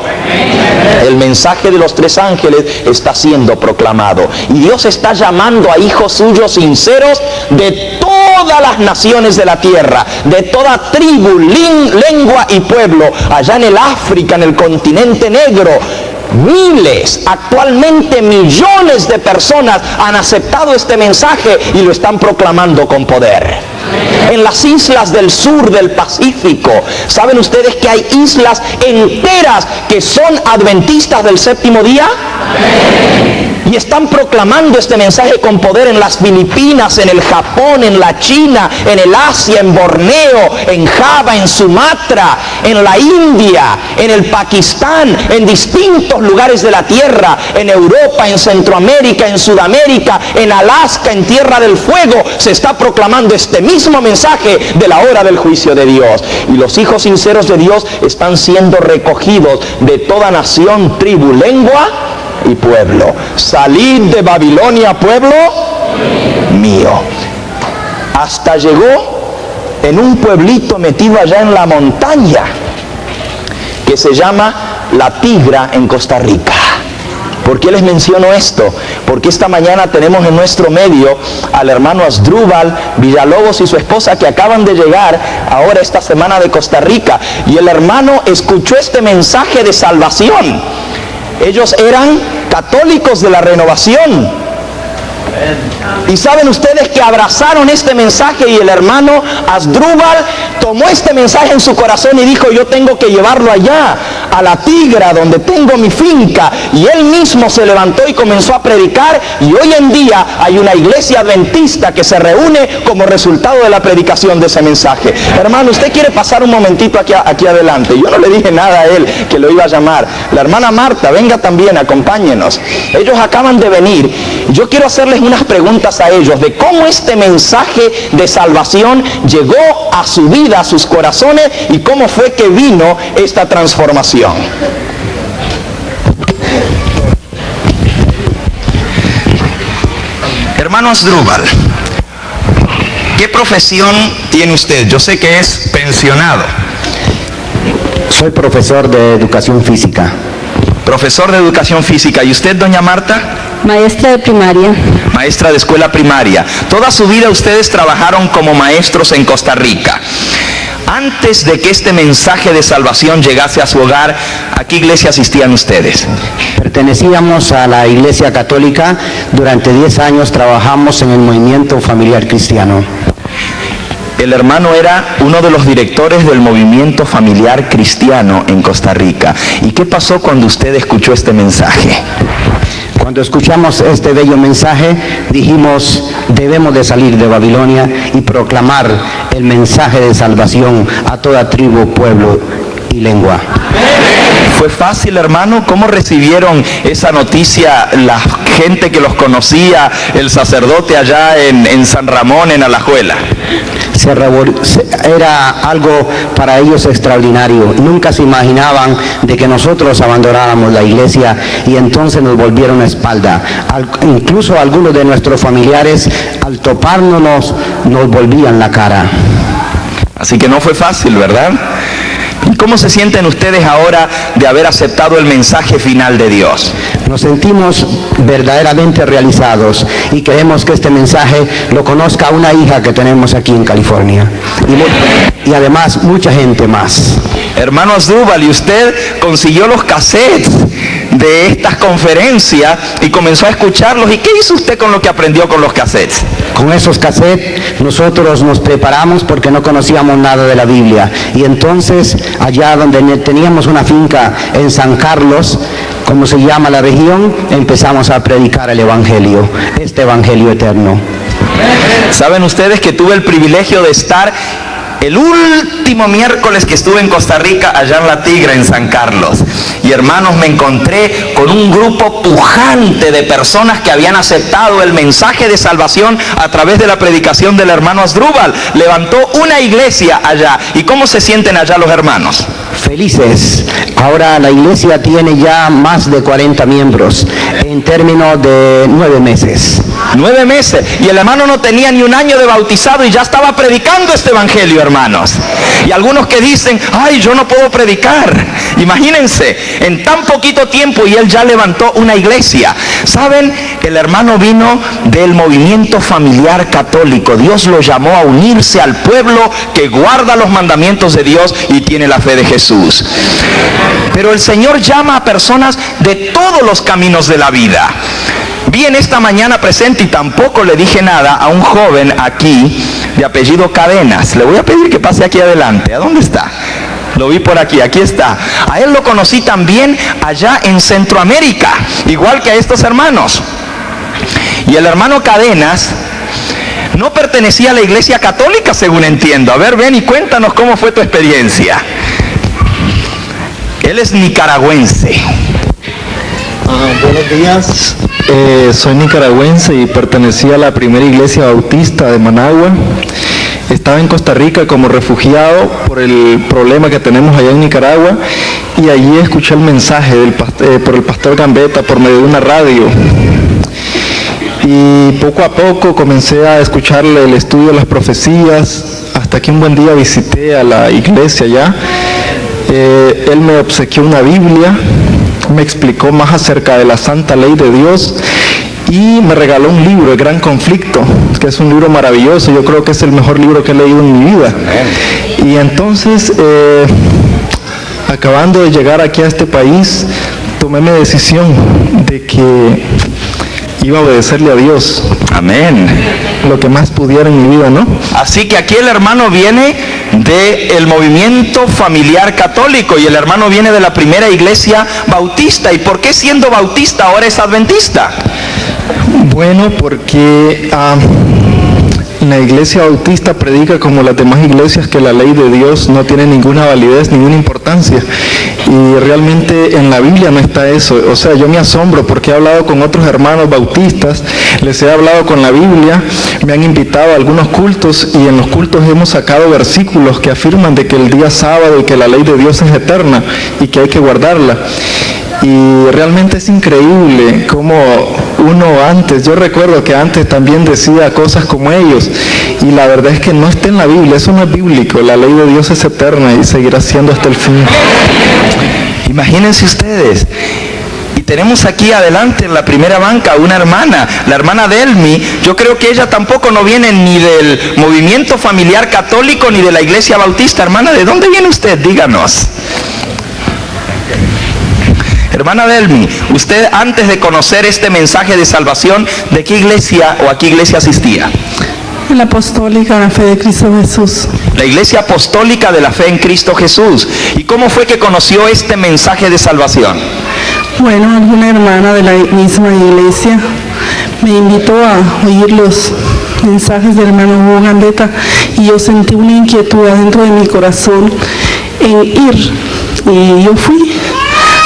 El mensaje de los tres ángeles está siendo proclamado y Dios está llamando a hijos suyos sinceros de todas las naciones de la tierra, de toda tribu, lengua y pueblo, allá en el África, en el continente negro. Miles, actualmente millones de personas han aceptado este mensaje y lo están proclamando con poder. En las islas del sur del Pacífico, ¿saben ustedes que hay islas enteras que son adventistas del séptimo día? Y están proclamando este mensaje con poder en las Filipinas, en el Japón, en la China, en el Asia, en Borneo, en Java, en Sumatra, en la India, en el Pakistán, en distintos lugares de la tierra, en Europa, en Centroamérica, en Sudamérica, en Alaska, en Tierra del Fuego. Se está proclamando este mismo mensaje de la hora del juicio de Dios. Y los hijos sinceros de Dios están siendo recogidos de toda nación, tribu, lengua y pueblo. Salid de Babilonia, pueblo mío. Hasta llegó en un pueblito metido allá en la montaña que se llama La Tigra, en Costa Rica. ¿Por qué les menciono esto? Porque esta mañana tenemos en nuestro medio al hermano Asdrúbal Villalobos y su esposa, que acaban de llegar ahora esta semana de Costa Rica, y el hermano escuchó este mensaje de salvación. Ellos eran católicos de la Renovación. Y saben ustedes que abrazaron este mensaje, y el hermano Asdrúbal tomó este mensaje en su corazón y dijo: yo tengo que llevarlo allá, a La Tigra, donde tengo mi finca. Y él mismo se levantó y comenzó a predicar, y hoy en día hay una iglesia adventista que se reúne como resultado de la predicación de ese mensaje. Hermano, usted quiere pasar un momentito aquí adelante. Yo no le dije nada a él que lo iba a llamar. La hermana Marta, venga también, acompáñenos. Ellos acaban de venir. Yo quiero hacerles unas preguntas a ellos de cómo este mensaje de salvación llegó a su vida, a sus corazones, y cómo fue que vino esta transformación. Hermano Asdrúbal, ¿qué profesión tiene usted? Yo sé que es pensionado. Soy profesor de educación física. Profesor de educación física. ¿Y usted, doña Marta? Maestra de primaria. Maestra de escuela primaria. Toda su vida ustedes trabajaron como maestros en Costa Rica. Antes de que este mensaje de salvación llegase a su hogar, ¿a qué iglesia asistían ustedes? Pertenecíamos a la Iglesia Católica. Durante 10 años trabajamos en el movimiento familiar cristiano. El hermano era uno de los directores del movimiento familiar cristiano en Costa Rica. ¿Y qué pasó cuando usted escuchó este mensaje? Cuando escuchamos este bello mensaje, dijimos, debemos de salir de Babilonia y proclamar el mensaje de salvación a toda tribu, pueblo y lengua. ¿Fue fácil, hermano? ¿Cómo recibieron esa noticia la gente que los conocía, el sacerdote allá en San Ramón, en Alajuela? Era algo para ellos extraordinario. Nunca se imaginaban de que nosotros abandonáramos la iglesia y entonces nos volvieron la espalda. Incluso algunos de nuestros familiares, al topárnoslos, nos volvían la cara. Así que no fue fácil, ¿verdad? ¿Y cómo se sienten ustedes ahora de haber aceptado el mensaje final de Dios? Nos sentimos verdaderamente realizados y queremos que este mensaje lo conozca una hija que tenemos aquí en California. Y además mucha gente más. Hermano Asdrúbal, ¿y usted consiguió los cassettes de estas conferencias y comenzó a escucharlos? ¿Y qué hizo usted con lo que aprendió con los cassettes? Con esos cassettes nosotros nos preparamos porque no conocíamos nada de la Biblia. Y entonces allá donde teníamos una finca en San Carlos, como se llama la región, empezamos a predicar el Evangelio, este Evangelio eterno. ¿Saben ustedes que tuve el privilegio de estar el último miércoles que estuve en Costa Rica, allá en La Tigra, en San Carlos? Y hermanos, me encontré con un grupo pujante de personas que habían aceptado el mensaje de salvación a través de la predicación del hermano Asdrúbal. Levantó una iglesia allá. ¿Y cómo se sienten allá los hermanos? Felices. Ahora la iglesia tiene ya más de 40 miembros en términos de 9 meses. 9 meses. Y el hermano no tenía ni un año de bautizado y ya estaba predicando este evangelio, hermanos. Y algunos que dicen, ay, yo no puedo predicar. Imagínense, en tan poquito tiempo y él ya levantó una iglesia. ¿Saben? El hermano vino del movimiento familiar católico. Dios lo llamó a unirse al pueblo que guarda los mandamientos de Dios y tiene la fe de Jesús. Pero el Señor llama a personas de todos los caminos de la vida. Vi en esta mañana presente y tampoco le dije nada a un joven aquí de apellido Cadenas. Le voy a pedir que pase aquí adelante. ¿A dónde está? Lo vi por aquí, aquí está. A él lo conocí también allá en Centroamérica, igual que a estos hermanos. Y el hermano Cadenas no pertenecía a la iglesia católica, según entiendo. A ver, ven y cuéntanos cómo fue tu experiencia. Él es nicaragüense. Buenos días. Soy nicaragüense y pertenecía a la primera iglesia bautista de Managua. Estaba en Costa Rica como refugiado por el problema que tenemos allá en Nicaragua y allí escuché el mensaje por el pastor Gambetta por medio de una radio. Y poco a poco comencé a escucharle el estudio de las profecías hasta que un buen día visité a la iglesia allá. Él me obsequió una Biblia, me explicó más acerca de la santa ley de Dios y me regaló un libro, El Gran Conflicto, que es un libro maravilloso. Yo creo que es el mejor libro que he leído en mi vida. Y entonces, acabando de llegar aquí a este país, tomé mi decisión de que iba a obedecerle a Dios. Amén. Lo que más pudiera en mi vida, ¿no? Así que aquí el hermano viene del movimiento familiar católico y el hermano viene de la primera iglesia bautista. ¿Y por qué siendo bautista ahora es adventista? Bueno, porque la iglesia bautista predica como las demás iglesias que la ley de Dios no tiene ninguna validez, ninguna importancia. Y realmente en la Biblia no está eso. O sea, yo me asombro porque he hablado con otros hermanos bautistas, les he hablado con la Biblia, me han invitado a algunos cultos y en los cultos hemos sacado versículos que afirman de que el día sábado y que la ley de Dios es eterna y que hay que guardarla. Y realmente es increíble cómo uno antes, yo recuerdo que antes también decía cosas como ellos, y la verdad es que no está en la Biblia, eso no es bíblico. La ley de Dios es eterna y seguirá siendo hasta el fin. Imagínense ustedes. Y tenemos aquí adelante en la primera banca una hermana, la hermana Delmi. Yo creo que ella tampoco no viene ni del movimiento familiar católico ni de la iglesia bautista. Hermana, ¿de dónde viene usted? Díganos. Hermana Delmi, usted antes de conocer este mensaje de salvación, ¿de qué iglesia o a qué iglesia asistía? La apostólica de la fe de Cristo Jesús. La iglesia apostólica de la fe en Cristo Jesús. ¿Y cómo fue que conoció este mensaje de salvación? Bueno, alguna hermana de la misma iglesia me invitó a oír los mensajes del hermano Hugo Gambetta y yo sentí una inquietud adentro de mi corazón en ir. Y yo fui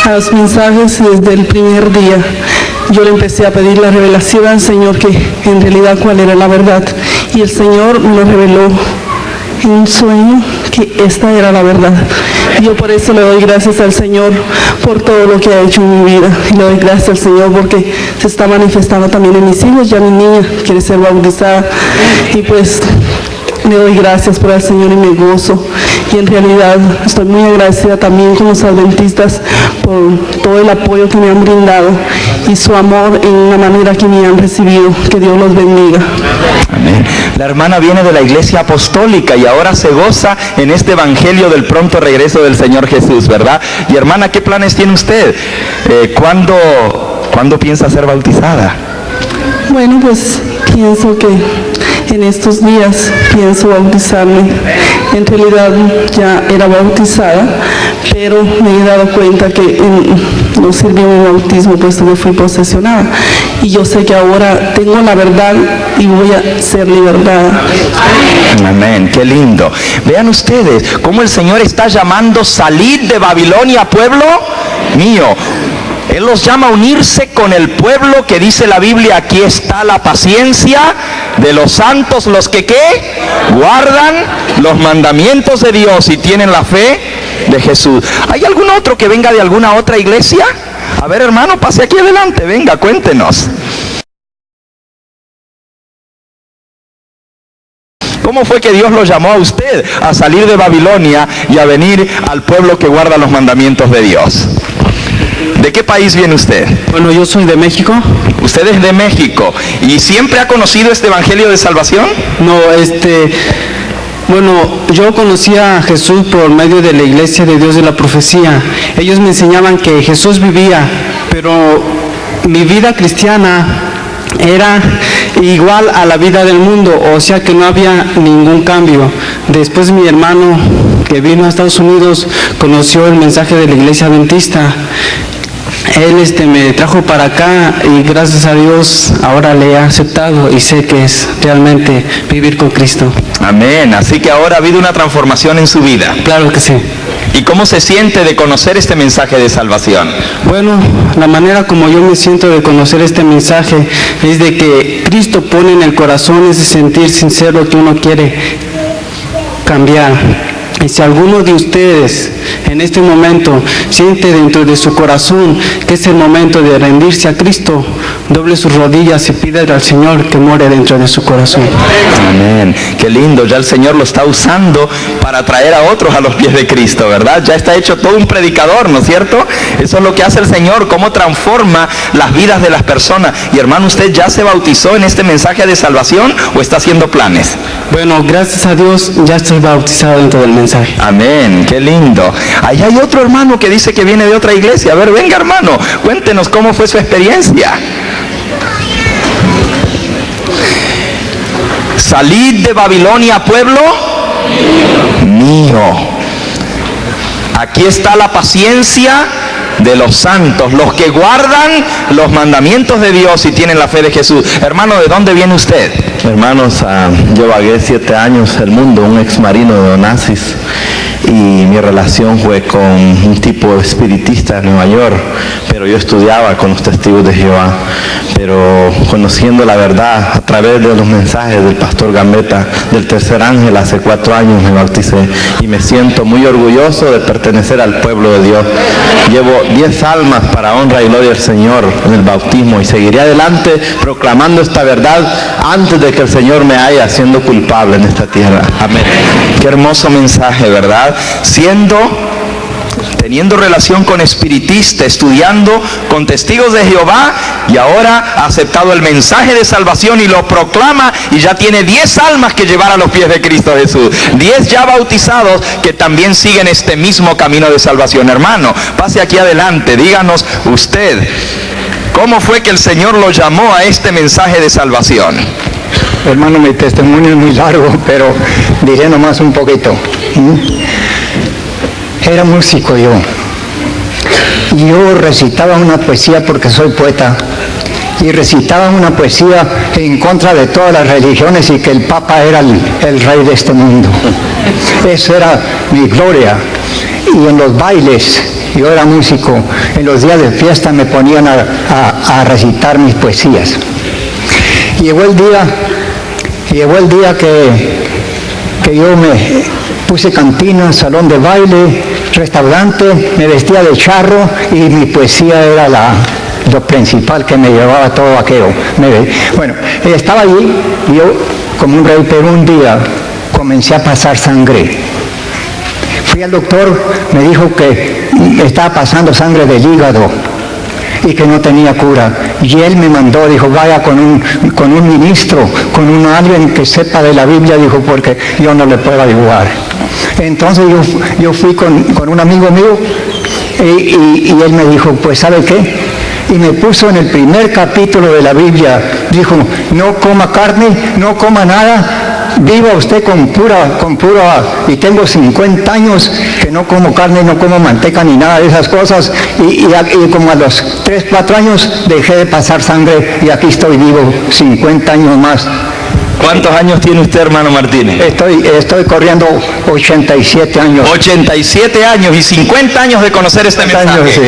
a los mensajes desde el primer día. Yo le empecé a pedir la revelación al Señor, que en realidad cuál era la verdad. Y el Señor me lo reveló en un sueño, que esta era la verdad. Yo por eso le doy gracias al Señor por todo lo que ha hecho en mi vida. Y le doy gracias al Señor porque se está manifestando también en mis hijos. Ya mi niña quiere ser bautizada. Y pues le doy gracias por el Señor y me gozo. Y en realidad estoy muy agradecida también con los adventistas por todo el apoyo que me han brindado y su amor en la manera que me han recibido. Que Dios los bendiga. Amén. La hermana viene de la iglesia apostólica y ahora se goza en este evangelio del pronto regreso del Señor Jesús, ¿verdad? Y hermana, ¿qué planes tiene usted? ¿Cuándo piensa ser bautizada? Bueno, pues pienso que en estos días pienso bautizarme. En realidad ya era bautizada, pero me he dado cuenta que no sirvió mi bautismo puesto que fui posesionada. Y yo sé que ahora tengo la verdad y voy a ser liberada. Amén, qué lindo. Vean ustedes cómo el Señor está llamando salid de Babilonia, pueblo mío. Él los llama a unirse con el pueblo que dice la Biblia, aquí está la paciencia de los santos, los que ¿qué? Guardan los mandamientos de Dios y tienen la fe de Jesús. ¿Hay algún otro que venga de alguna otra iglesia? A ver, hermano, pase aquí adelante, venga, cuéntenos. ¿Cómo fue que Dios lo llamó a usted a salir de Babilonia y a venir al pueblo que guarda los mandamientos de Dios? ¿De qué país viene usted? Bueno, yo soy de México. Usted es de México. ¿Y siempre ha conocido este evangelio de salvación? No, bueno, yo conocí a Jesús por medio de la Iglesia de Dios de la Profecía. Ellos me enseñaban que Jesús vivía, pero mi vida cristiana era igual a la vida del mundo, o sea que no había ningún cambio. Después mi hermano que vino a Estados Unidos conoció el mensaje de la Iglesia Adventista. Él me trajo para acá y gracias a Dios ahora le he aceptado y sé que es realmente vivir con Cristo. Amén. Así que ahora ha habido una transformación en su vida. Claro que sí. ¿Y cómo se siente de conocer este mensaje de salvación? Bueno, la manera como yo me siento de conocer este mensaje es de que Cristo pone en el corazón ese sentir sincero que uno quiere cambiar. Y si alguno de ustedes en este momento siente dentro de su corazón que es el momento de rendirse a Cristo, doble sus rodillas y pídele al Señor que more dentro de su corazón. Amén. Qué lindo, ya el Señor lo está usando para traer a otros a los pies de Cristo, ¿verdad? Ya está hecho todo un predicador, ¿no es cierto? Eso es lo que hace el Señor, cómo transforma las vidas de las personas. Y hermano, ¿usted ya se bautizó en este mensaje de salvación o está haciendo planes? Bueno, gracias a Dios ya estoy bautizado dentro del mensaje. Amén, qué lindo. Ahí hay otro hermano que dice que viene de otra iglesia. A ver, venga hermano, cuéntenos cómo fue su experiencia. Salid de Babilonia, pueblo mío. Aquí está la paciencia de los santos, los que guardan los mandamientos de Dios y tienen la fe de Jesús. Hermano, ¿de dónde viene usted? Hermanos, yo vagué 7 años el mundo, un ex marino de Onassis, y mi relación fue con un tipo espiritista de Nueva York, pero yo estudiaba con los testigos de Jehová, pero conociendo la verdad a través de los mensajes del pastor Gambetta del tercer ángel, hace 4 años me bauticé y me siento muy orgulloso de pertenecer al pueblo de Dios. Llevo 10 almas para honra y gloria del Señor en el bautismo y seguiré adelante proclamando esta verdad antes de que el Señor me haya siendo culpable en esta tierra. Amén. Qué hermoso mensaje, ¿verdad? Teniendo relación con espiritistas, estudiando con testigos de Jehová, y ahora ha aceptado el mensaje de salvación y lo proclama, y ya tiene 10 almas que llevar a los pies de Cristo Jesús, 10 ya bautizados que también siguen este mismo camino de salvación. Hermano, pase aquí adelante, díganos usted, ¿cómo fue que el Señor lo llamó a este mensaje de salvación? Hermano, mi testimonio es muy largo, pero diré nomás un poquito. Era músico yo. Yo recitaba una poesía porque soy poeta. Y recitaba una poesía en contra de todas las religiones y que el Papa era el rey de este mundo. Eso era mi gloria. Y en los bailes, yo era músico, en los días de fiesta me ponían a recitar mis poesías. Llegó el día que yo me puse cantina, salón de baile, restaurante, me vestía de charro y mi poesía era lo principal que me llevaba todo aquello. Bueno, estaba allí y yo como un rey, pero un día comencé a pasar sangre. Fui al doctor, me dijo que estaba pasando sangre del hígado y que no tenía cura. Y él me mandó, dijo, vaya con un ministro, con alguien que sepa de la Biblia, dijo, porque yo no le puedo ayudar. Entonces yo fui con un amigo mío y él me dijo, pues ¿sabe qué? Y me puso en el primer capítulo de la Biblia, dijo, no coma carne, no coma nada, viva usted con pura, y tengo 50 años que no como carne, no como manteca ni nada de esas cosas, y como a los 3, 4 años dejé de pasar sangre y aquí estoy vivo 50 años más. ¿Cuántos años tiene usted, hermano Martínez? Estoy corriendo 87 años. 87 años y 50 años de conocer este mensaje. Años, sí,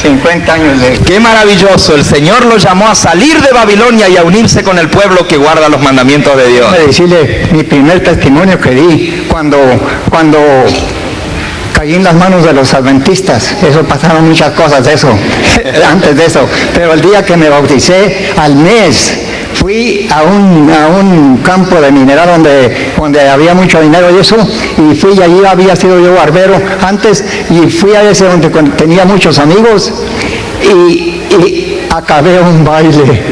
50 años de... Qué maravilloso, el Señor lo llamó a salir de Babilonia y a unirse con el pueblo que guarda los mandamientos de Dios. Déjame decirle mi primer testimonio que di cuando caí en las manos de los adventistas. Eso pasaron muchas cosas de eso, antes de eso. Pero el día que me bauticé, al mes, fui a un campo de mineral donde había mucho dinero y eso, y fui y allí había sido yo barbero antes, y fui a ese donde tenía muchos amigos y acabé un baile.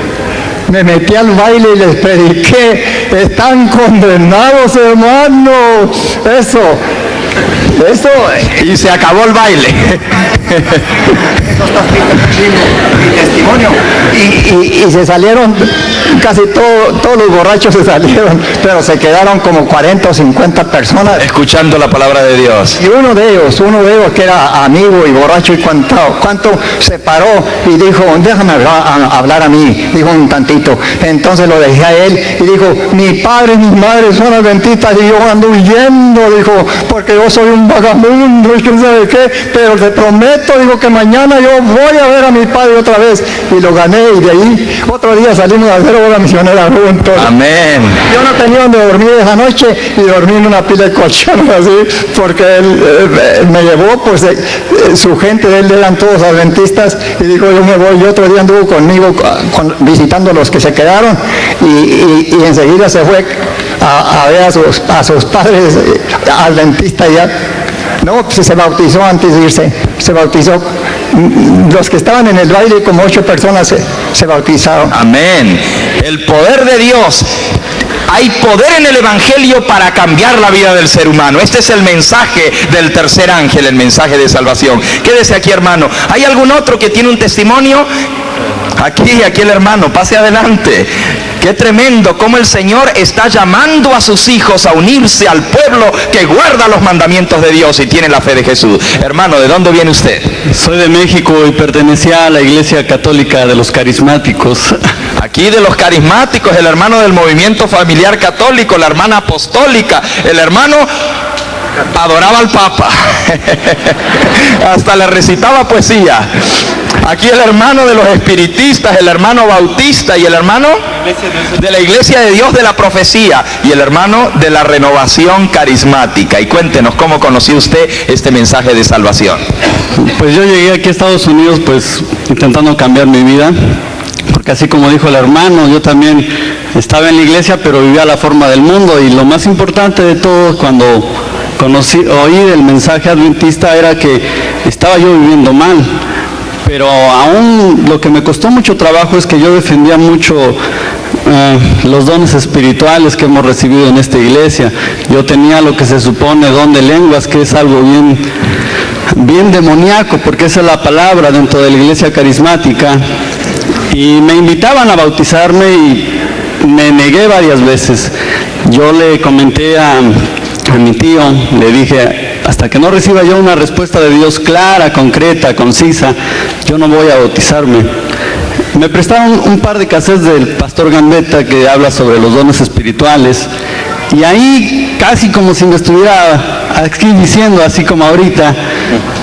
Me metí al baile y les prediqué, están condenados, hermano. Eso, y se acabó el baile. Mi testimonio. Y se salieron, casi todos los borrachos se salieron, pero se quedaron como 40 o 50 personas. Escuchando la palabra de Dios. Y uno de ellos que era amigo y borracho y cuánto se paró y dijo, déjame hablar a mí, dijo un tantito. Entonces lo dejé a él y dijo, mi padre y mi madre son adventistas y yo ando huyendo, dijo, porque yo soy un vagabundo y quién sabe qué, pero te prometo, digo, que mañana yo voy a ver a mi padre otra vez. Y lo gané, y de ahí otro día salimos a hacer obra misionera juntos. Amén. Yo no tenía donde dormir esa noche y dormí en una pila de colchones así, porque él me llevó, pues su gente de él eran todos adventistas, y dijo, yo me voy. Y otro día anduvo conmigo visitando a los que se quedaron, y enseguida se fue a ver a sus padres adventistas ya. No, pues se bautizó antes de irse, se bautizó. Los que estaban en el baile, como 8 personas se bautizaron. Amén. El poder de Dios. Hay poder en el Evangelio para cambiar la vida del ser humano. Este es el mensaje del tercer ángel, el mensaje de salvación. Quédese aquí, hermano. ¿Hay algún otro que tiene un testimonio? Aquí el hermano, pase adelante. Qué tremendo cómo el Señor está llamando a sus hijos a unirse al pueblo que guarda los mandamientos de Dios y tiene la fe de Jesús. Hermano, ¿de dónde viene usted? Soy de México y pertenecía a la Iglesia Católica de los Carismáticos. Aquí de los carismáticos, el hermano del movimiento familiar católico, la hermana apostólica, el hermano adoraba al Papa, hasta le recitaba poesía. Aquí el hermano de los espiritistas, el hermano bautista y el hermano de la Iglesia de Dios de la Profecía y el hermano de la Renovación Carismática. Y cuéntenos cómo conoció usted este mensaje de salvación. Pues yo llegué aquí a Estados Unidos pues intentando cambiar mi vida, porque así como dijo el hermano, yo también estaba en la iglesia pero vivía la forma del mundo, y lo más importante de todo cuando oí el mensaje adventista era que estaba yo viviendo mal. Pero aún lo que me costó mucho trabajo es que yo defendía mucho los dones espirituales que hemos recibido en esta iglesia. Yo tenía lo que se supone don de lenguas, que es algo bien demoníaco, porque esa es la palabra dentro de la iglesia carismática. Y me invitaban a bautizarme y me negué varias veces. Yo le comenté a mi tío, le dije, hasta que no reciba yo una respuesta de Dios clara, concreta, concisa, yo no voy a bautizarme. Me prestaron un par de cassettes del pastor Gambetta que habla sobre los dones espirituales, y ahí casi como si me estuviera aquí diciendo, así como ahorita,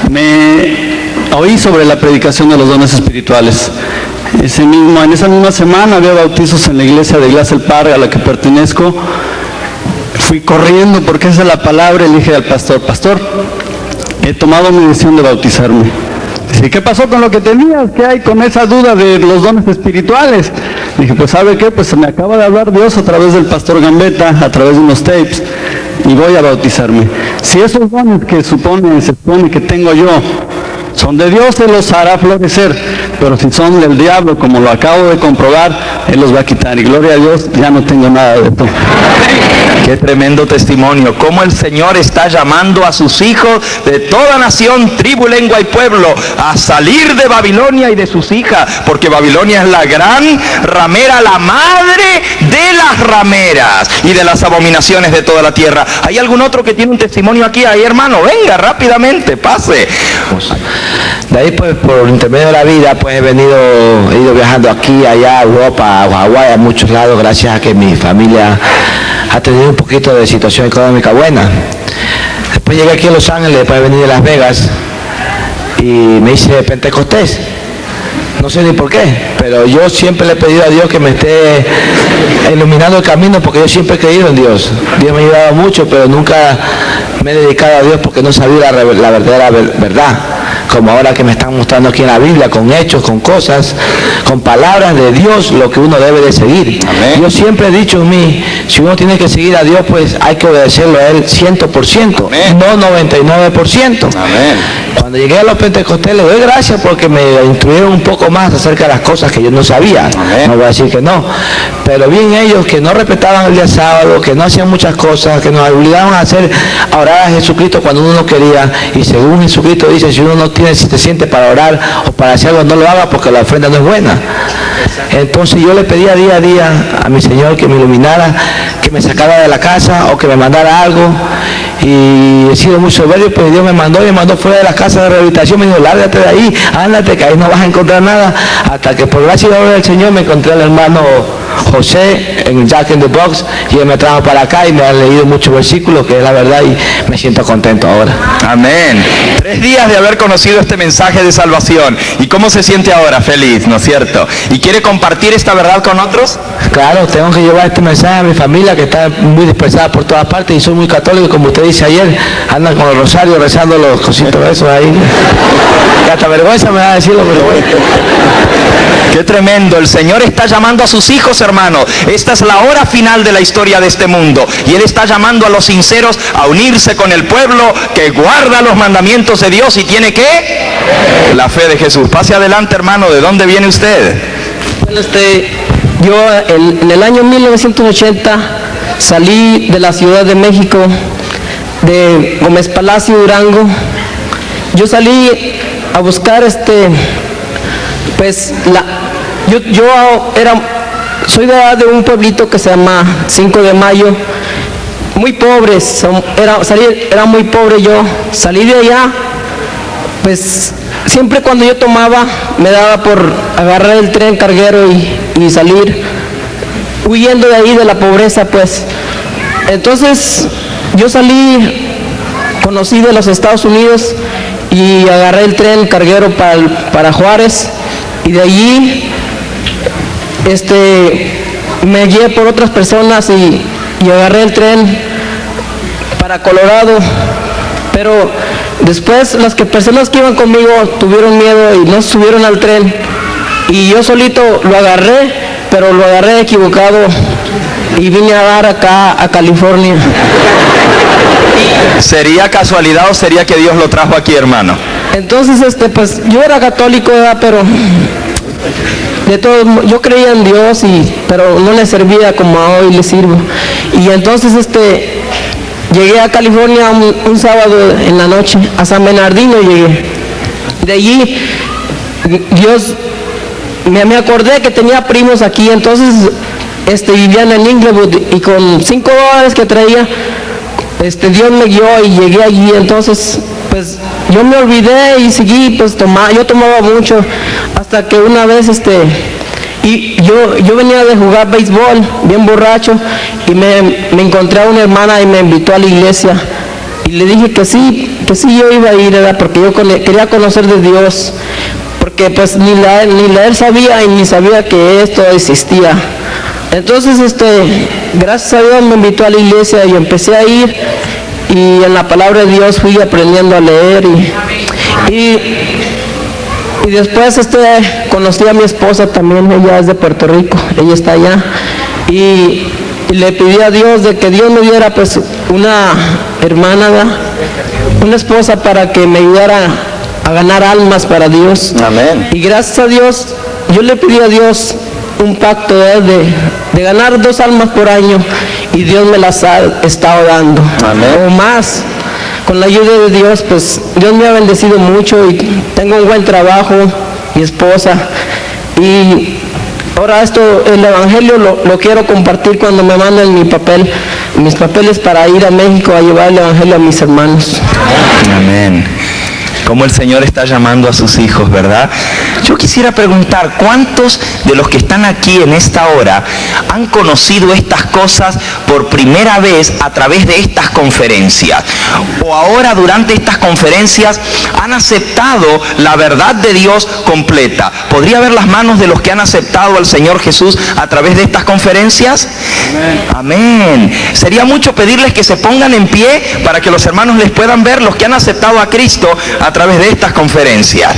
me oí sobre la predicación de los dones espirituales. En esa misma semana había bautizos en la iglesia de Glass el Parga, a la que pertenezco. Fui corriendo porque esa es la palabra, y le dije al pastor, he tomado mi decisión de bautizarme. Dice, ¿qué pasó con lo que tenías? ¿Qué hay con esa duda de los dones espirituales? Dije, pues ¿sabe qué? Pues me acaba de hablar Dios a través del pastor Gambetta, a través de unos tapes, y voy a bautizarme. Si esos dones que se supone que tengo yo son de Dios, Él los hará florecer, pero si son del diablo, como lo acabo de comprobar, Él los va a quitar, y gloria a Dios, ya no tengo nada de esto. Qué tremendo testimonio, cómo el Señor está llamando a sus hijos de toda nación, tribu, lengua y pueblo a salir de Babilonia y de sus hijas, porque Babilonia es la gran ramera, la madre de las rameras y de las abominaciones de toda la tierra. ¿Hay algún otro que tiene un testimonio aquí? Ahí, hermano, venga rápidamente, pase. De ahí pues por intermedio de la vida pues he ido viajando aquí, allá, a Europa, a Hawái, a muchos lados, gracias a que mi familia ha tenido un poquito de situación económica buena. Después llegué aquí a Los Ángeles, después de venir de Las Vegas, y me hice Pentecostés. No sé ni por qué, pero yo siempre le he pedido a Dios que me esté iluminando el camino, porque yo siempre he creído en Dios. Dios me ha ayudado mucho, pero nunca me he dedicado a Dios porque no sabía la verdadera verdad. Como ahora que me están mostrando aquí en la Biblia, con hechos, con cosas, con palabras de Dios, lo que uno debe de seguir. Amén. Yo siempre he dicho en mí, si uno tiene que seguir a Dios, pues hay que obedecerlo a Él 100%, Amén. No 99%. Amén. Cuando llegué a los Pentecostés, le doy gracias porque me instruyeron un poco más acerca de las cosas que yo no sabía. Amén. No voy a decir que no, pero bien ellos que no respetaban el día sábado, que no hacían muchas cosas, que nos obligaban a orar a Jesucristo cuando uno no quería, y según Jesucristo dice, si uno no tiene, si te siente para orar o para hacer algo, no lo haga porque la ofrenda no es buena. Entonces yo le pedía día a día a mi Señor que me iluminara, que me sacara de la casa o que me mandara algo, y he sido muy soberbio, pues Dios me mandó fuera de la casa de rehabilitación, me dijo, lárgate de ahí, ándate, que ahí no vas a encontrar nada, hasta que por gracia y obra del Señor me encontré al hermano José en Jack in the Box, y él me trajo para acá y me ha leído muchos versículos, que es la verdad, y me siento contento ahora. Amén. 3 días de haber conocido este mensaje de salvación. ¿Y cómo se siente ahora? Feliz, ¿no es cierto? ¿Y quiere compartir esta verdad con otros? Claro, tengo que llevar este mensaje a mi familia, que está muy dispersada por todas partes, y soy muy católico, como usted dice ayer, andan con el rosario rezando los cositos esos ahí. Que hasta vergüenza me da decirlo, pero bueno. Qué tremendo, el Señor está llamando a sus hijos, hermanos. Esta es la hora final de la historia de este mundo, y Él está llamando a los sinceros a unirse con el pueblo que guarda los mandamientos de Dios y tiene ¿qué? La fe de Jesús. Pase adelante, hermano. ¿De dónde viene usted? Bueno, yo en el año 1980 salí de la Ciudad de México, de Gómez Palacio, Durango. Yo salí a buscar pues soy de un pueblito que se llama 5 de Mayo, muy pobres, era muy pobre yo, salí de allá, pues siempre cuando yo tomaba me daba por agarrar el tren carguero y salir huyendo de ahí de la pobreza, pues. Entonces yo salí conocí de los Estados Unidos y agarré el tren carguero para Juárez, y de allí me guié por otras personas y agarré el tren para Colorado, pero después las personas que iban conmigo tuvieron miedo y no subieron al tren, y yo solito lo agarré, pero lo agarré equivocado y vine a dar acá a California. ¿Sería casualidad o sería que Dios lo trajo aquí, hermano? Entonces, pues yo era católico, ¿verdad? Pero de todo, yo creía en Dios, pero no le servía como a hoy le sirvo. Y entonces llegué a California un sábado en la noche, a San Bernardino llegué. De allí, Dios, me acordé que tenía primos aquí, entonces vivían en Inglewood, y con $5 que traía, Dios me guió y llegué allí. Entonces, pues yo me olvidé y seguí, pues yo tomaba mucho, hasta que una vez y yo venía de jugar béisbol bien borracho, y me encontré a una hermana y me invitó a la iglesia, y le dije que sí yo iba a ir, ¿verdad? Porque yo quería conocer de Dios, porque pues ni leer sabía y ni sabía que esto existía. Entonces gracias a Dios me invitó a la iglesia y empecé a ir, y en la palabra de Dios fui aprendiendo a leer, y después conocí a mi esposa también. Ella es de Puerto Rico, ella está allá, y le pedí a Dios de que Dios me diera pues una hermana, una esposa, para que me ayudara a ganar almas para Dios. Amén. Y gracias a Dios, yo le pedí a Dios un pacto de ganar 2 almas por año, y Dios me las ha estado dando. Amén. O más. Con la ayuda de Dios, pues Dios me ha bendecido mucho, y tengo un buen trabajo, mi esposa, y ahora el evangelio lo quiero compartir cuando me manden mis papeles para ir a México a llevar el evangelio a mis hermanos. Amén. Como el Señor está llamando a sus hijos, ¿verdad? Yo quisiera preguntar, ¿cuántos de los que están aquí en esta hora han conocido estas cosas por primera vez a través de estas conferencias? O ahora durante estas conferencias han aceptado la verdad de Dios completa. ¿Podría ver las manos de los que han aceptado al Señor Jesús a través de estas conferencias? Amén. Sería mucho pedirles que se pongan en pie para que los hermanos les puedan ver, los que han aceptado a Cristo a través de estas conferencias.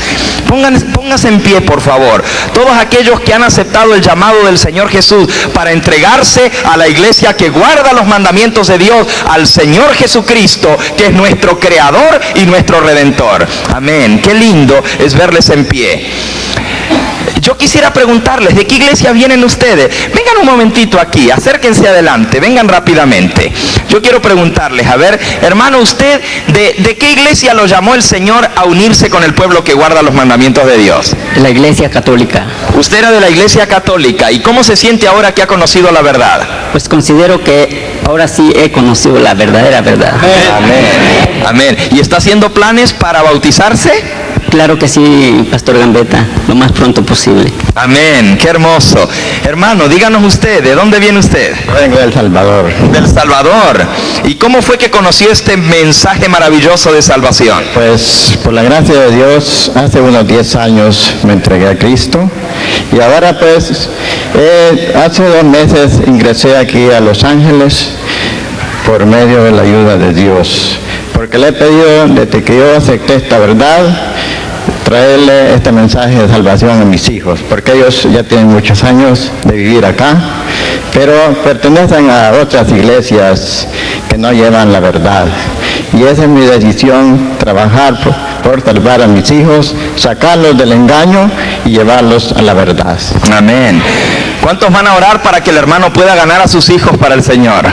Pónganse en pie, por favor. Todos aquellos que han aceptado el llamado del Señor Jesús para entregarse a la iglesia que guarda los mandamientos de Dios, al Señor Jesucristo, que es nuestro Creador y nuestro Redentor. Amén. Qué lindo es verles en pie. Yo quisiera preguntarles, ¿de qué iglesia vienen ustedes? Vengan un momentito aquí, acérquense adelante, vengan rápidamente. Yo quiero preguntarles, a ver, hermano, ¿usted de qué iglesia lo llamó el Señor a unirse con el pueblo que guarda los mandamientos de Dios? La iglesia católica. Usted era de la iglesia católica, ¿y cómo se siente ahora que ha conocido la verdad? Pues considero que ahora sí he conocido la verdadera verdad. Amén. Amén. ¿Y está haciendo planes para bautizarse? Claro que sí, Pastor Gambetta, lo más pronto posible. Amén, qué hermoso. Hermano, díganos usted, ¿de dónde viene usted? Vengo del Salvador. Del Salvador. ¿Y cómo fue que conoció este mensaje maravilloso de salvación? Pues por la gracia de Dios, hace unos 10 años me entregué a Cristo, y ahora pues hace 2 meses ingresé aquí a Los Ángeles por medio de la ayuda de Dios, porque le he pedido desde que yo acepté esta verdad, traerle este mensaje de salvación a mis hijos, porque ellos ya tienen muchos años de vivir acá, pero pertenecen a otras iglesias que no llevan la verdad. Y esa es mi decisión, trabajar por salvar a mis hijos, sacarlos del engaño y llevarlos a la verdad. Amén. ¿Cuántos van a orar para que el hermano pueda ganar a sus hijos para el Señor?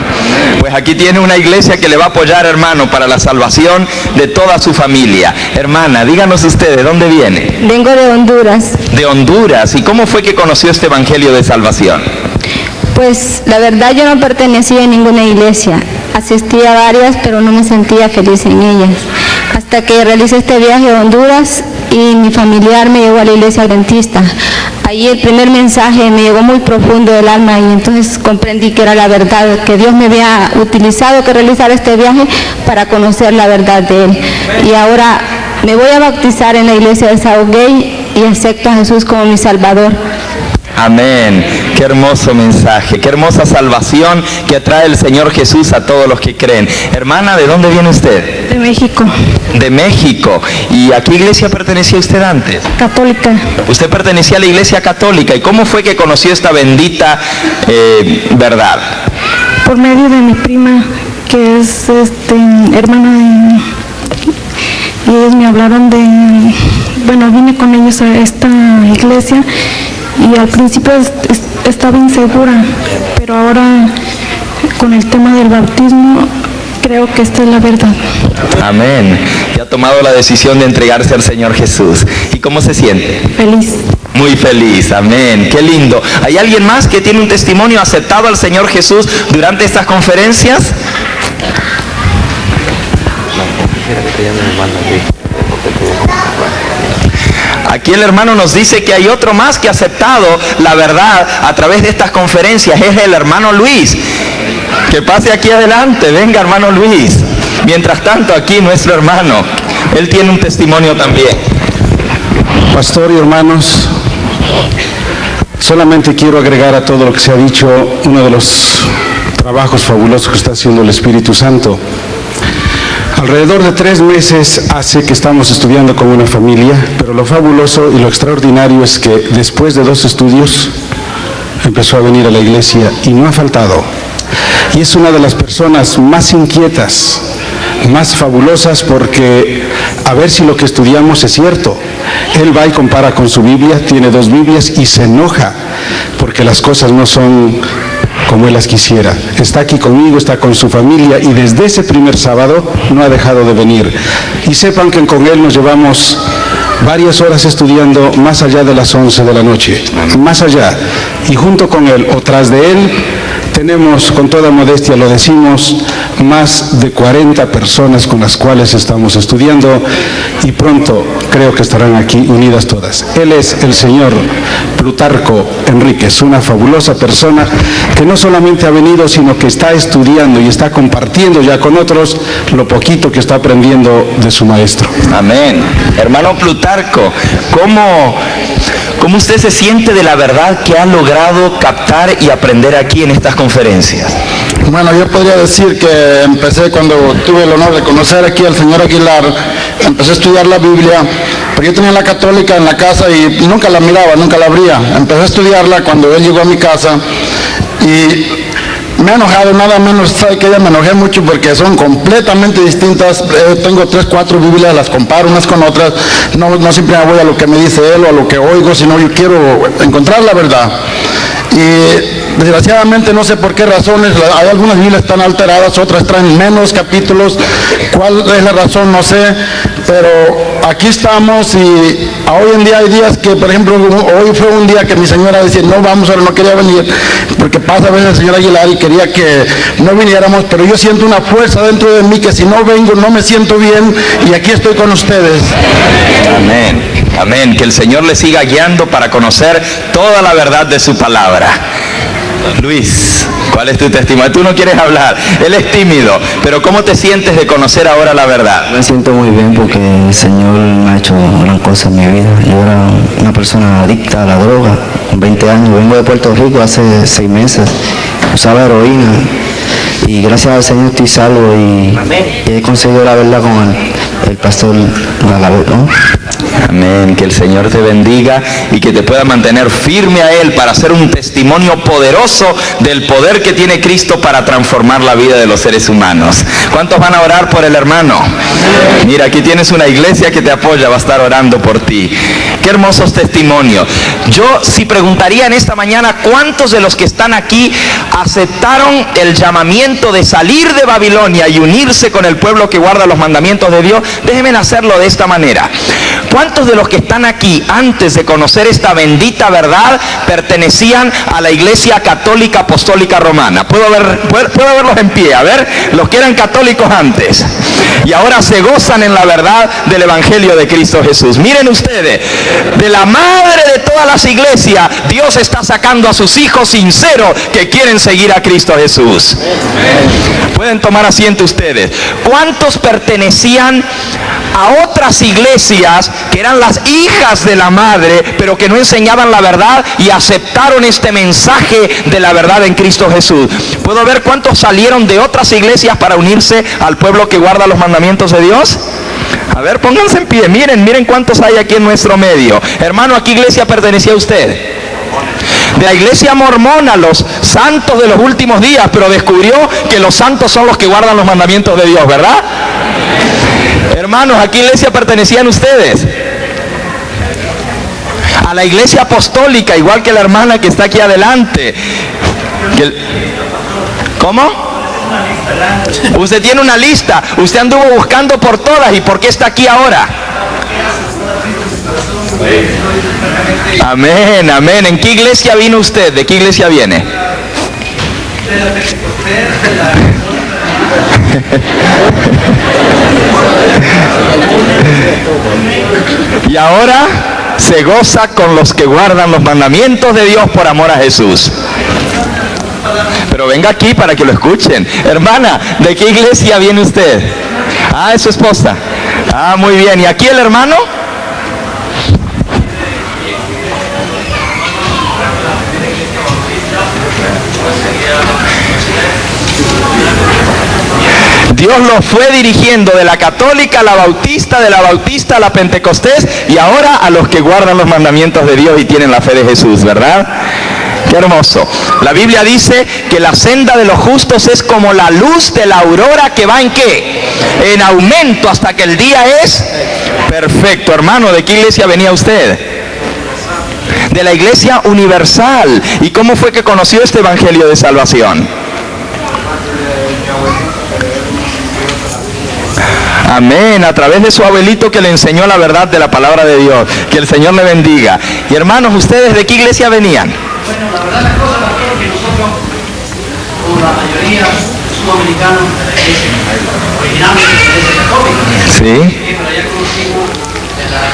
Pues aquí tiene una iglesia que le va a apoyar, hermano, para la salvación de toda su familia. Hermana, díganos usted, ¿de dónde viene? Vengo de Honduras. De Honduras. ¿Y cómo fue que conoció este evangelio de salvación? Pues la verdad yo no pertenecía a ninguna iglesia. Asistí a varias, pero no me sentía feliz en ellas. Hasta que realicé este viaje a Honduras y mi familiar me llevó a la iglesia adventista. allí el primer mensaje me llegó muy profundo del alma y entonces comprendí que era la verdad, que Dios me había utilizado que realizar este viaje para conocer la verdad de Él. Y ahora me voy a bautizar en la iglesia de Sao Gay y acepto a Jesús como mi Salvador. Amén. Qué hermoso mensaje, qué hermosa salvación que trae el Señor Jesús a todos los que creen. Hermana, ¿de dónde viene usted? De México. De México. ¿Y a qué iglesia pertenecía usted antes? Católica. Usted pertenecía a la iglesia católica. ¿Y cómo fue que conoció esta bendita verdad? Por medio de mi prima, que es hermana y ellos me hablaron vine con ellos a esta iglesia y al principio estaba insegura, pero ahora con el tema del bautismo creo que esta es la verdad. Amén. Y ha tomado la decisión de entregarse al Señor Jesús. ¿Y cómo se siente? Feliz. Muy feliz, amén, qué lindo. ¿Hay alguien más que tiene un testimonio aceptado al Señor Jesús durante estas conferencias? Aquí el hermano nos dice que hay otro más que ha aceptado la verdad a través de estas conferencias. Es el hermano Luis. Que pase aquí adelante, venga hermano Luis. Mientras tanto aquí nuestro hermano, él tiene un testimonio también. Pastor y hermanos, solamente quiero agregar a todo lo que se ha dicho uno de los trabajos fabulosos que está haciendo el Espíritu Santo. Alrededor de 3 meses hace que estamos estudiando con una familia, pero lo fabuloso y lo extraordinario es que después de 2 estudios empezó a venir a la iglesia y no ha faltado. Y es una de las personas más inquietas, más fabulosas, porque a ver si lo que estudiamos es cierto. Él va y compara con su Biblia, tiene 2 Biblias y se enoja porque las cosas no son como él las quisiera. Está aquí conmigo, está con su familia y desde ese primer sábado no ha dejado de venir. Y sepan que con él nos llevamos varias horas estudiando más allá de las 11 de la noche, más allá. Y junto con él o tras de él tenemos, con toda modestia lo decimos, más de 40 personas con las cuales estamos estudiando y pronto creo que estarán aquí unidas todas. Él es el señor Plutarco Enríquez, una fabulosa persona que no solamente ha venido, sino que está estudiando y está compartiendo ya con otros lo poquito que está aprendiendo de su maestro. Amén. Hermano Plutarco, ¿cómo usted se siente de la verdad que ha logrado captar y aprender aquí en estas conferencias? Bueno, yo podría decir que empecé cuando tuve el honor de conocer aquí al señor Aguilar, empecé a estudiar la Biblia, pero yo tenía la católica en la casa y nunca la miraba, nunca la abría. Empecé a estudiarla cuando él llegó a mi casa y me ha enojado, nada menos, sabe que ya me enojé mucho porque son completamente distintas. Tengo 3, 4 Biblias, las comparo unas con otras, no siempre me voy a lo que me dice él o a lo que oigo, sino yo quiero encontrar la verdad. Y desgraciadamente no sé por qué razones, hay algunas Biblias están alteradas, otras traen menos capítulos, cuál es la razón no sé, pero aquí estamos y hoy en día hay días que, por ejemplo, hoy fue un día que mi señora decía, no vamos, ahora no quería venir, porque pasa a veces el señor Aguilar y quería que no viniéramos, pero yo siento una fuerza dentro de mí que si no vengo no me siento bien y aquí estoy con ustedes. Amén, amén, que el Señor le siga guiando para conocer toda la verdad de su palabra. Luis, ¿cuál es tu testimonio? Tú no quieres hablar, él es tímido, pero ¿cómo te sientes de conocer ahora la verdad? Me siento muy bien porque el Señor me ha hecho gran cosa en mi vida. Yo era una persona adicta a la droga, con 20 años, vengo de Puerto Rico hace 6 meses, usaba heroína y gracias al Señor estoy salvo y he conseguido la verdad con el pastor Galavero, ¿no? Amén, que el Señor te bendiga y que te pueda mantener firme a Él para ser un testimonio poderoso del poder que tiene Cristo para transformar la vida de los seres humanos. ¿Cuántos van a orar por el hermano? Mira, aquí tienes una iglesia que te apoya, va a estar orando por ti. Qué hermosos testimonios. Yo sí preguntaría en esta mañana, ¿cuántos de los que están aquí aceptaron el llamamiento de salir de Babilonia y unirse con el pueblo que guarda los mandamientos de Dios? Déjenme hacerlo de esta manera. ¿cuántos de los que están aquí antes de conocer esta bendita verdad pertenecían a la Iglesia Católica Apostólica Romana? Puedo verlos en pie, a ver, los que eran católicos antes y ahora se gozan en la verdad del Evangelio de Cristo Jesús. Miren ustedes, de la madre de todas las iglesias, Dios está sacando a sus hijos sinceros que quieren seguir a Cristo Jesús. Pueden tomar asiento ustedes. ¿Cuántos pertenecían a otras iglesias que eran las hijas de la madre, pero que no enseñaban la verdad y aceptaron este mensaje de la verdad en Cristo Jesús? ¿Puedo ver cuántos salieron de otras iglesias para unirse al pueblo que guarda los mandamientos de Dios? A ver, pónganse en pie, miren cuántos hay aquí en nuestro medio. Hermano, ¿a qué iglesia pertenecía usted? De la iglesia mormona, los santos de los últimos días, pero descubrió que los santos son los que guardan los mandamientos de Dios, ¿verdad? Hermanos, ¿a qué iglesia pertenecían ustedes? A la iglesia apostólica, igual que la hermana que está aquí adelante. ¿Cómo? Usted tiene una lista, usted anduvo buscando por todas, ¿y por qué está aquí ahora? Amén, amén. ¿En qué iglesia vino usted? ¿De qué iglesia viene? Y ahora se goza con los que guardan los mandamientos de Dios por amor a Jesús. Pero venga aquí para que lo escuchen. Hermana, ¿de qué iglesia viene usted? Ah, es su esposa. Ah, muy bien. ¿Y aquí el hermano? Dios los fue dirigiendo de la católica a la bautista, de la bautista a la pentecostés y ahora a los que guardan los mandamientos de Dios y tienen la fe de Jesús, ¿verdad? Qué hermoso. La Biblia dice que la senda de los justos es como la luz de la aurora que va ¿en qué? En aumento hasta que el día es perfecto. Hermano, ¿de qué iglesia venía usted? De la Iglesia Universal. ¿Y cómo fue que conoció este evangelio de salvación? Amén, a través de su abuelito que le enseñó la verdad de la palabra de Dios. Que el Señor le bendiga. Y hermanos, ¿ustedes de qué iglesia venían? Bueno, la verdad la cosa es que nosotros, como la mayoría sudamericanos, originalmente de la iglesia católica, sí, pero ya conocimos de la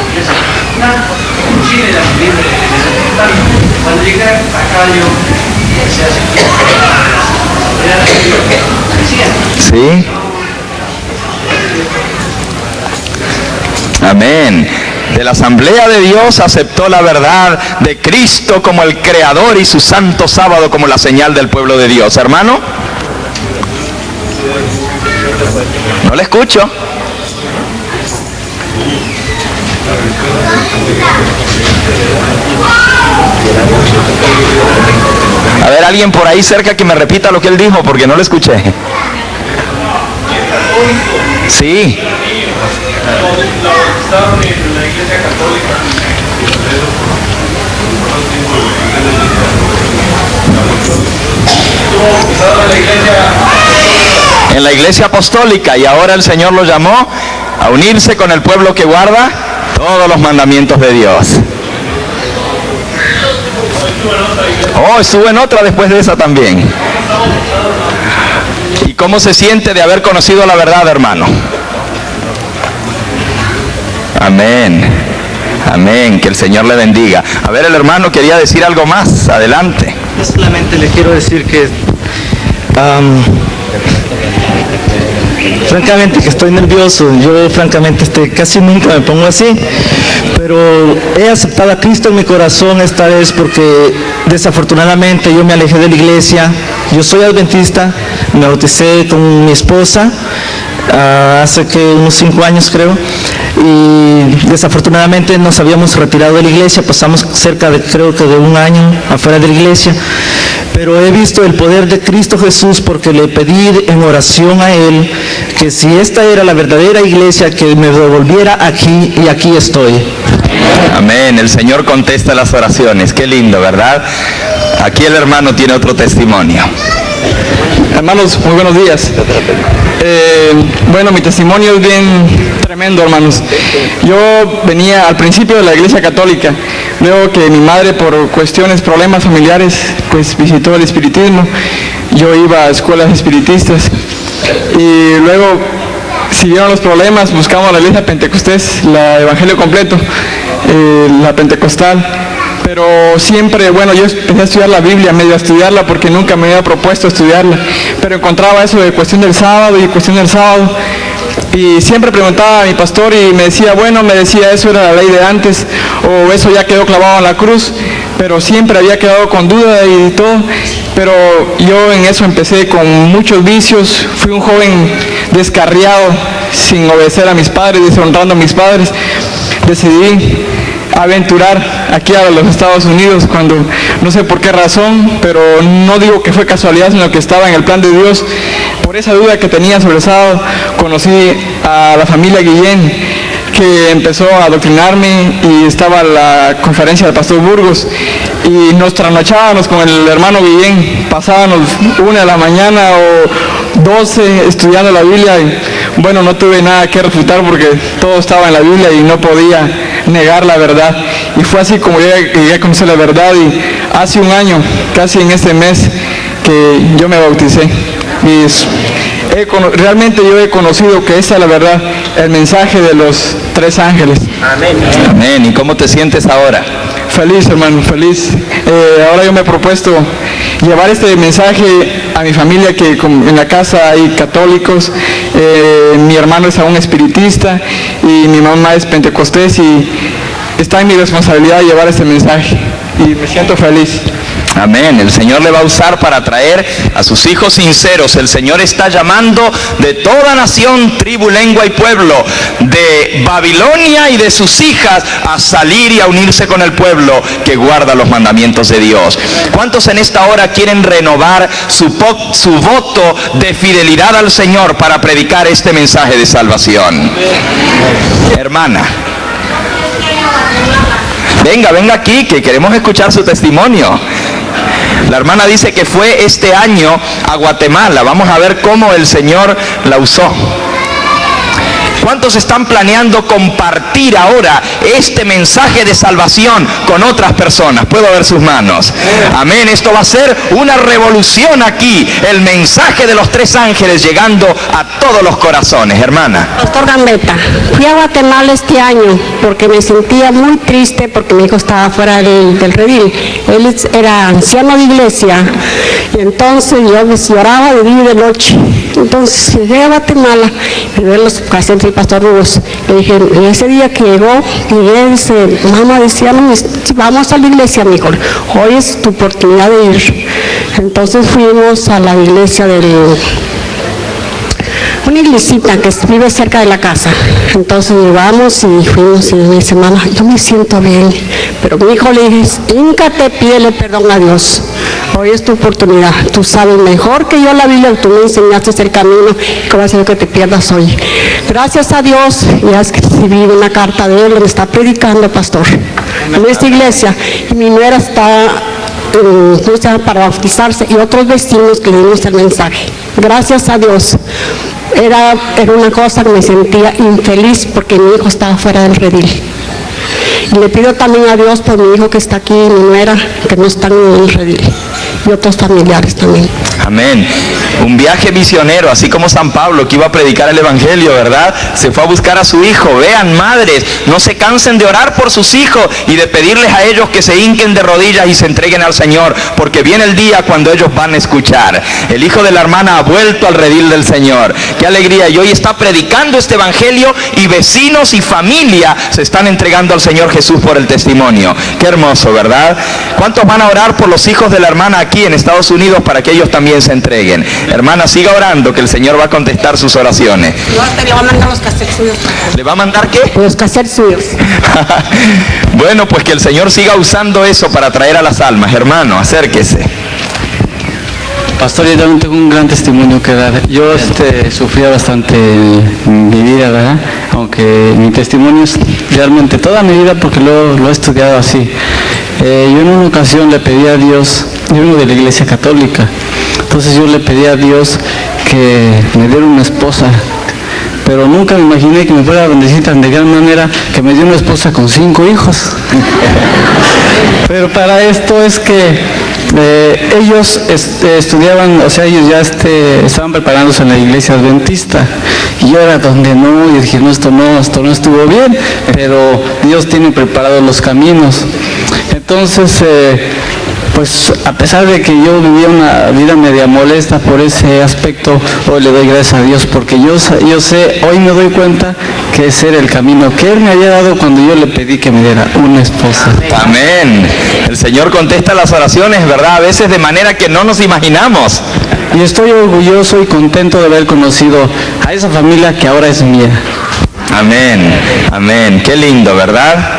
iglesia cristiana, inclusive de la iglesia cristiana. Cuando llegué acá yo empecé a sentir sí. Amén. De la Asamblea de Dios aceptó la verdad de Cristo como el Creador y su santo sábado como la señal del pueblo de Dios. Hermano, no le escucho. A ver, alguien por ahí cerca que me repita lo que él dijo porque no lo escuché. Sí. En la iglesia apostólica, y ahora el Señor lo llamó a unirse con el pueblo que guarda todos los mandamientos de Dios. Oh, estuvo en otra después de esa también. ¿Y cómo se siente de haber conocido la verdad, hermano? Amén. Amén. Que el Señor le bendiga. A ver, el hermano quería decir algo más. Adelante. Yo solamente le quiero decir que francamente que estoy nervioso. Yo francamente casi nunca me pongo así, pero he aceptado a Cristo en mi corazón esta vez porque desafortunadamente yo me alejé de la iglesia. Yo soy adventista, me bauticé con mi esposa hace que unos 5 años creo, y desafortunadamente nos habíamos retirado de la iglesia, pasamos cerca de creo que de 1 año afuera de la iglesia, pero he visto el poder de Cristo Jesús porque le pedí en oración a Él que si esta era la verdadera iglesia, que me devolviera aquí, y aquí estoy. Amén. El Señor contesta las oraciones. Qué lindo, ¿verdad? Aquí el hermano tiene otro testimonio. Hermanos, muy buenos días. Bueno, mi testimonio es bien tremendo, hermanos. Yo venía al principio de la iglesia católica, luego que mi madre por problemas familiares, pues visitó el espiritismo. Yo iba a escuelas espiritistas y luego siguieron los problemas, buscamos la iglesia pentecostés, la evangelio completo, la pentecostal. Pero siempre, bueno, yo empecé a estudiar la Biblia, medio a estudiarla porque nunca me había propuesto estudiarla, pero encontraba eso de cuestión del sábado y siempre preguntaba a mi pastor y me decía, eso era la ley de antes o eso ya quedó clavado en la cruz, pero siempre había quedado con duda y todo. Pero yo en eso empecé con muchos vicios, fui un joven descarriado, sin obedecer a mis padres, deshonrando a mis padres. Decidí aventurar aquí a los Estados Unidos cuando, no sé por qué razón, pero no digo que fue casualidad, sino que estaba en el plan de Dios. Por esa duda que tenía sobre el sábado, conocí a la familia Guillén, que empezó a adoctrinarme, y estaba la conferencia del pastor Burgos y nos trasnochábamos con el hermano Guillén, pasábamos 1 de la mañana o 12 estudiando la Biblia y bueno, no tuve nada que refutar porque todo estaba en la Biblia y no podía negar la verdad, y fue así como llegué a conocer la verdad. Y hace un año, casi en este mes, que yo me bauticé y realmente yo he conocido que esta es la verdad, el mensaje de los 3 ángeles. Amén. Amén. ¿Y cómo te sientes ahora? Feliz, hermano, feliz. Ahora yo me he propuesto llevar este mensaje a mi familia, que en la casa hay católicos, mi hermano es aún espiritista y mi mamá es pentecostés, y está en mi responsabilidad llevar este mensaje y me siento feliz. Amén. El Señor le va a usar para traer a sus hijos sinceros. El Señor está llamando de toda nación, tribu, lengua y pueblo, de Babilonia y de sus hijas, a salir y a unirse con el pueblo que guarda los mandamientos de Dios. ¿Cuántos en esta hora quieren renovar su voto de fidelidad al Señor para predicar este mensaje de salvación? Hermana, venga aquí, que queremos escuchar su testimonio. La hermana dice que fue este año a Guatemala. Vamos a ver cómo el Señor la usó. ¿Cuántos están planeando compartir ahora este mensaje de salvación con otras personas? Puedo ver sus manos. Amén. Esto va a ser una revolución aquí. El mensaje de los 3 ángeles llegando a todos los corazones. Hermana. Pastor Gambetta, fui a Guatemala este año porque me sentía muy triste porque mi hijo estaba fuera del redil. Él era anciano de iglesia y entonces yo lloraba de día y de noche. Entonces llegué a Guatemala y ver los pacientes del pastor Rubos. Le dije, en ese día que llegó, llegué, dice, mamá, decía, vamos a la iglesia, mijo, hoy es tu oportunidad de ir. Entonces fuimos a la iglesia una iglesita que vive cerca de la casa. Entonces llegamos y fuimos y me dice, mamá, yo me siento bien. Pero mi hijo le dije, híncate, pídele perdón a Dios. Hoy es tu oportunidad. Tú sabes mejor que yo la Biblia, tú me enseñaste el camino que va a hacer que te pierdas hoy. Gracias a Dios, ya escribí una carta de él, donde está predicando, pastor, en esta iglesia. Y mi nuera está para bautizarse y otros vecinos que le dimos el mensaje. Gracias a Dios. Era una cosa que me sentía infeliz porque mi hijo estaba fuera del redil. Y le pido también a Dios por mi hijo que está aquí, mi nuera, que no están en el redil, y otros familiares también. Amén. Un viaje misionero, así como San Pablo, que iba a predicar el evangelio, ¿verdad? Se fue a buscar a su hijo. Vean, madres, no se cansen de orar por sus hijos y de pedirles a ellos que se hinquen de rodillas y se entreguen al Señor, porque viene el día cuando ellos van a escuchar. El hijo de la hermana ha vuelto al redil del Señor. Qué alegría. Y hoy está predicando este evangelio y vecinos y familia se están entregando al Señor Jesús por el testimonio. Qué hermoso, ¿verdad? ¿Cuántos van a orar por los hijos de la hermana aquí en Estados Unidos para que ellos también se entreguen? Hermana, siga orando, que el Señor va a contestar sus oraciones. Le va a mandar los cassettes suyos. ¿Le va a mandar qué? Los cassettes suyos. Bueno, pues que el Señor siga usando eso para traer a las almas. Hermano, acérquese. Pastor, yo también tengo un gran testimonio que dar. Yo sufría bastante en mi vida, ¿verdad? Aunque mi testimonio es realmente toda mi vida porque lo he estudiado así. Yo en una ocasión le pedí a Dios, yo vengo de la iglesia católica, entonces yo le pedí a Dios que me diera una esposa, pero nunca me imaginé que me fuera a bendecir tan de gran manera que me dio una esposa con 5 hijos. Pero para esto es que ellos estudiaban, o sea, ellos ya estaban preparándose en la iglesia adventista, y yo era donde no, y dije, no, esto no estuvo bien, pero Dios tiene preparados los caminos. Entonces, pues a pesar de que yo vivía una vida media molesta por ese aspecto, hoy le doy gracias a Dios, porque yo sé, hoy me doy cuenta que ese era el camino que Él me había dado cuando yo le pedí que me diera una esposa. Amén. El Señor contesta las oraciones, ¿verdad? A veces de manera que no nos imaginamos. Y estoy orgulloso y contento de haber conocido a esa familia que ahora es mía. Amén, amén. Qué lindo, ¿verdad?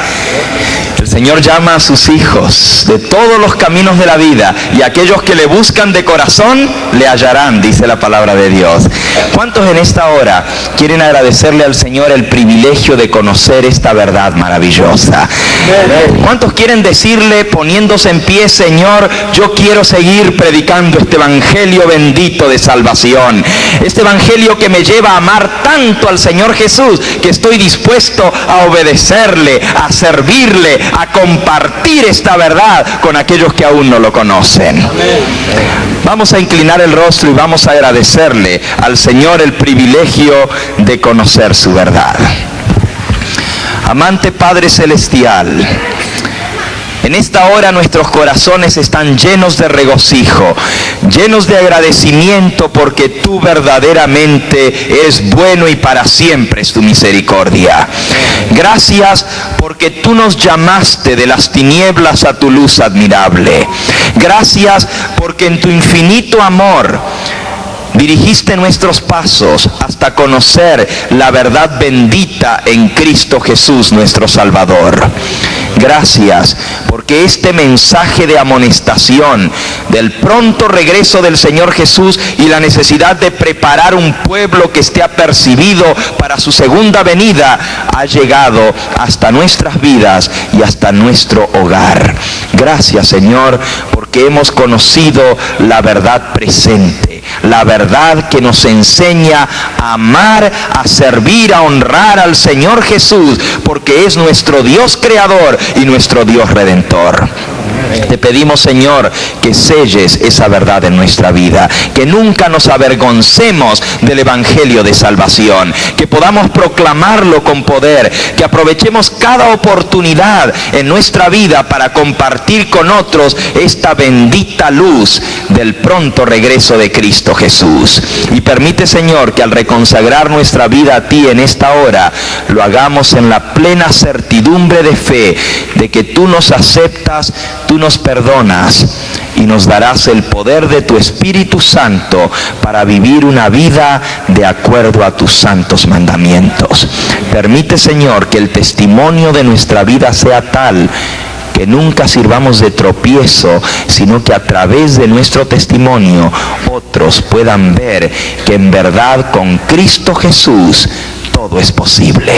El Señor llama a sus hijos de todos los caminos de la vida, y aquellos que le buscan de corazón le hallarán, dice la palabra de Dios. ¿Cuántos en esta hora quieren agradecerle al Señor el privilegio de conocer esta verdad maravillosa? ¿Cuántos quieren decirle, poniéndose en pie, Señor, yo quiero seguir predicando este evangelio bendito de salvación, este evangelio que me lleva a amar tanto al Señor Jesús, que estoy dispuesto a obedecerle, a servirle, a compartir esta verdad con aquellos que aún no lo conocen? Vamos a inclinar el rostro y vamos a agradecerle al Señor el privilegio de conocer su verdad. Amante Padre Celestial, en esta hora nuestros corazones están llenos de regocijo, llenos de agradecimiento, porque tú verdaderamente eres bueno y para siempre es tu misericordia. Gracias porque tú nos llamaste de las tinieblas a tu luz admirable. Gracias porque en tu infinito amor dirigiste nuestros pasos hasta conocer la verdad bendita en Cristo Jesús nuestro Salvador. Gracias porque este mensaje de amonestación del pronto regreso del Señor Jesús y la necesidad de preparar un pueblo que esté apercibido para su segunda venida ha llegado hasta nuestras vidas y hasta nuestro hogar. Gracias, Señor, porque hemos conocido la verdad presente, la verdad que nos enseña a amar, a servir, a honrar al Señor Jesús, porque es nuestro Dios creador y nuestro Dios redentor. Te pedimos, Señor, que selles esa verdad en nuestra vida, que nunca nos avergoncemos del evangelio de salvación, que podamos proclamarlo con poder, que aprovechemos cada oportunidad en nuestra vida para compartir con otros esta bendita luz del pronto regreso de Cristo Jesús. Y permite, Señor, que al reconsagrar nuestra vida a ti en esta hora, lo hagamos en la plena certidumbre de fe de que tú nos aceptas, tú nos perdonas y nos darás el poder de tu Espíritu Santo para vivir una vida de acuerdo a tus santos mandamientos. Permite, Señor, que el testimonio de nuestra vida sea tal que nunca sirvamos de tropiezo, sino que a través de nuestro testimonio otros puedan ver que en verdad con Cristo Jesús todo es posible,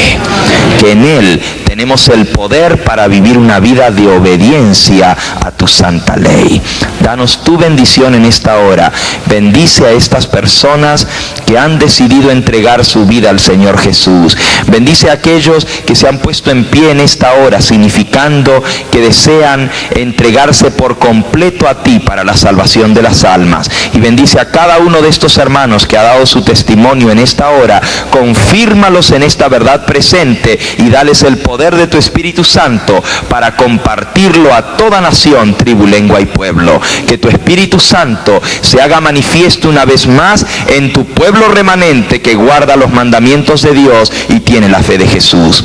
que en Él tenemos el poder para vivir una vida de obediencia a tu santa ley. Danos tu bendición en esta hora. Bendice a estas personas que han decidido entregar su vida al Señor Jesús. Bendice a aquellos que se han puesto en pie en esta hora, significando que desean entregarse por completo a ti para la salvación de las almas. Y bendice a cada uno de estos hermanos que ha dado su testimonio en esta hora. Confírmalos en esta verdad presente y dales el poder de tu Espíritu Santo para compartirlo a toda nación, tribu, lengua y pueblo. Que tu Espíritu Santo se haga manifiesto una vez más en tu pueblo remanente que guarda los mandamientos de Dios y tiene la fe de Jesús.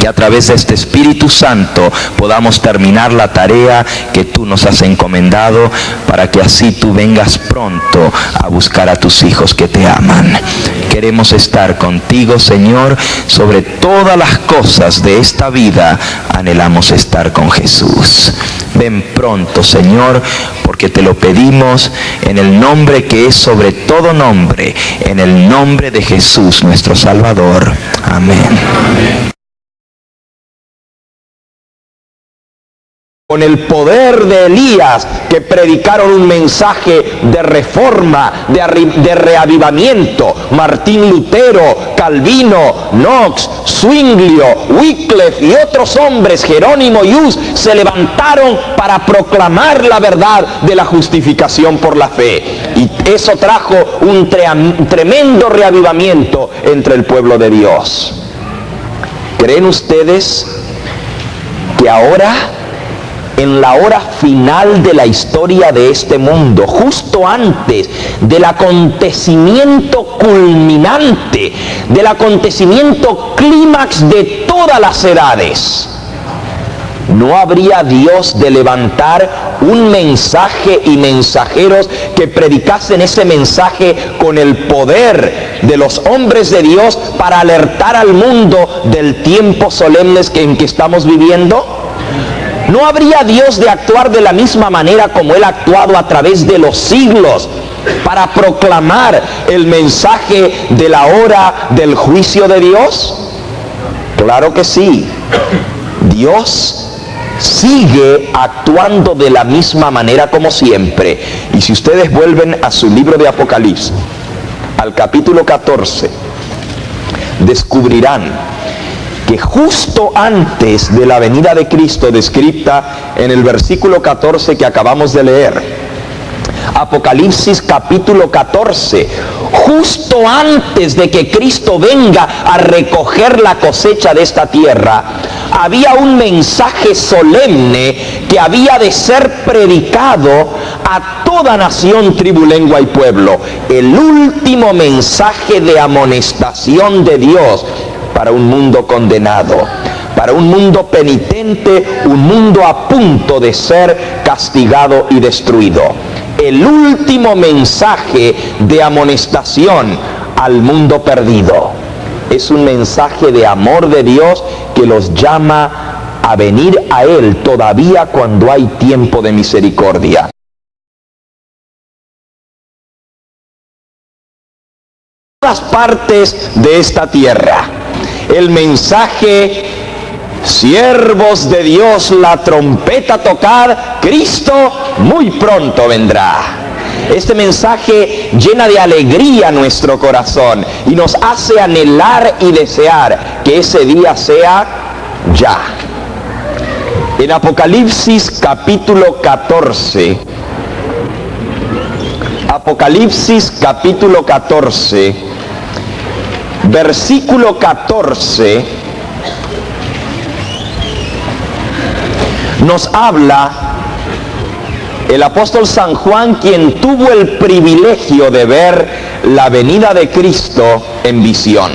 Que a través de este Espíritu Santo podamos terminar la tarea que tú nos has encomendado, para que así tú vengas pronto a buscar a tus hijos que te aman. Queremos estar contigo, Señor, sobre todas las cosas de esta vida. Anhelamos estar con Jesús. Ven pronto, Señor, porque te lo pedimos en el nombre que es sobre todo nombre, en el nombre de Jesús nuestro Salvador. Amén. con el poder de Elías, que predicaron un mensaje de reforma, de reavivamiento. Martín Lutero, Calvino, Knox, Zwinglio, Wycliffe y otros hombres, Jerónimo y Hus, se levantaron para proclamar la verdad de la justificación por la fe. Y eso trajo un tremendo reavivamiento entre el pueblo de Dios. ¿Creen ustedes que ahora, en la hora final de la historia de este mundo, justo antes del acontecimiento culminante, del acontecimiento clímax de todas las edades, no habría Dios de levantar un mensaje y mensajeros que predicasen ese mensaje con el poder de los hombres de Dios para alertar al mundo del tiempo solemne en que estamos viviendo? ¿No habría Dios de actuar de la misma manera como Él ha actuado a través de los siglos para proclamar el mensaje de la hora del juicio de Dios? Claro que sí. Dios sigue actuando de la misma manera como siempre. Y si ustedes vuelven a su libro de Apocalipsis, al capítulo 14, descubrirán que justo antes de la venida de Cristo, descrita en el versículo 14 que acabamos de leer, Apocalipsis capítulo 14, justo antes de que Cristo venga a recoger la cosecha de esta tierra, había un mensaje solemne que había de ser predicado a toda nación, tribu, lengua y pueblo. El último mensaje de amonestación de Dios para un mundo condenado, para un mundo penitente, un mundo a punto de ser castigado y destruido. El último mensaje de amonestación al mundo perdido es un mensaje de amor de Dios que los llama a venir a Él todavía cuando hay tiempo de misericordia. En todas partes de esta tierra, el mensaje: siervos de Dios, la trompeta tocad, Cristo muy pronto vendrá. Este mensaje llena de alegría nuestro corazón y nos hace anhelar y desear que ese día sea ya. En Apocalipsis capítulo 14, Apocalipsis capítulo 14, versículo 14, nos habla el apóstol San Juan, quien tuvo el privilegio de ver la venida de Cristo en visión.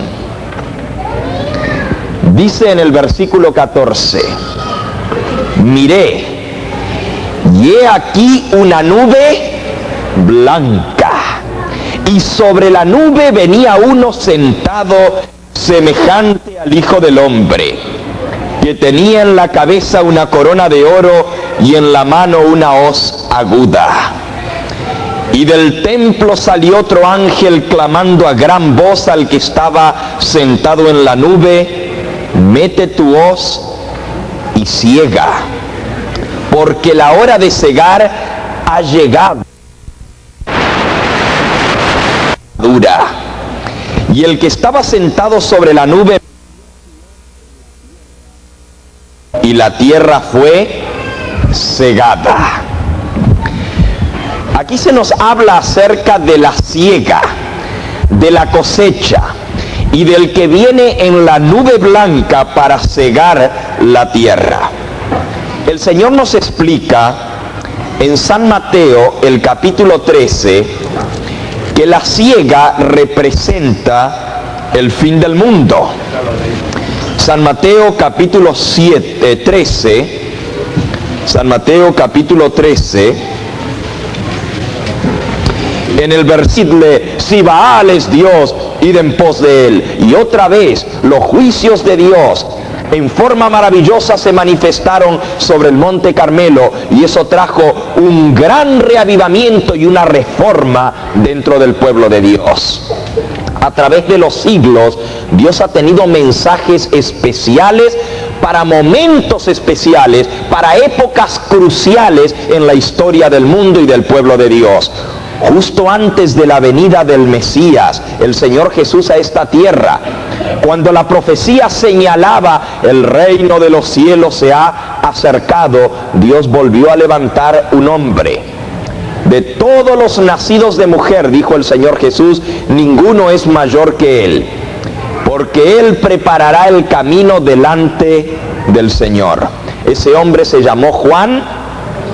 Dice en el versículo 14: miré, y he aquí una nube blanca, y sobre la nube venía uno sentado semejante al Hijo del Hombre, que tenía en la cabeza una corona de oro y en la mano una hoz aguda. Y del templo salió otro ángel clamando a gran voz al que estaba sentado en la nube: mete tu hoz y ciega, porque la hora de cegar ha llegado. Y el que estaba sentado sobre la nube, y la tierra fue cegada. Aquí se nos habla acerca de la siega, de la cosecha y del que viene en la nube blanca para cegar la tierra. El Señor nos explica en San Mateo, el capítulo 13, que la siega representa el fin del mundo. San Mateo capítulo 13, San Mateo capítulo 13, en el versículo: si Baal es Dios, id en pos de él. Y otra vez los juicios de Dios en forma maravillosa se manifestaron sobre el monte Carmelo, y eso trajo un gran reavivamiento y una reforma dentro del pueblo de Dios. A través de los siglos, Dios ha tenido mensajes especiales para para momentos especiales, para épocas cruciales en la historia del mundo y del pueblo de Dios. Justo antes de la venida del Mesías, el Señor Jesús a esta tierra, cuando la profecía señalaba el reino de los cielos se ha acercado, Dios volvió a levantar un hombre. De todos los nacidos de mujer, dijo el Señor Jesús, ninguno es mayor que él, porque él preparará el camino delante del Señor. Ese hombre se llamó Juan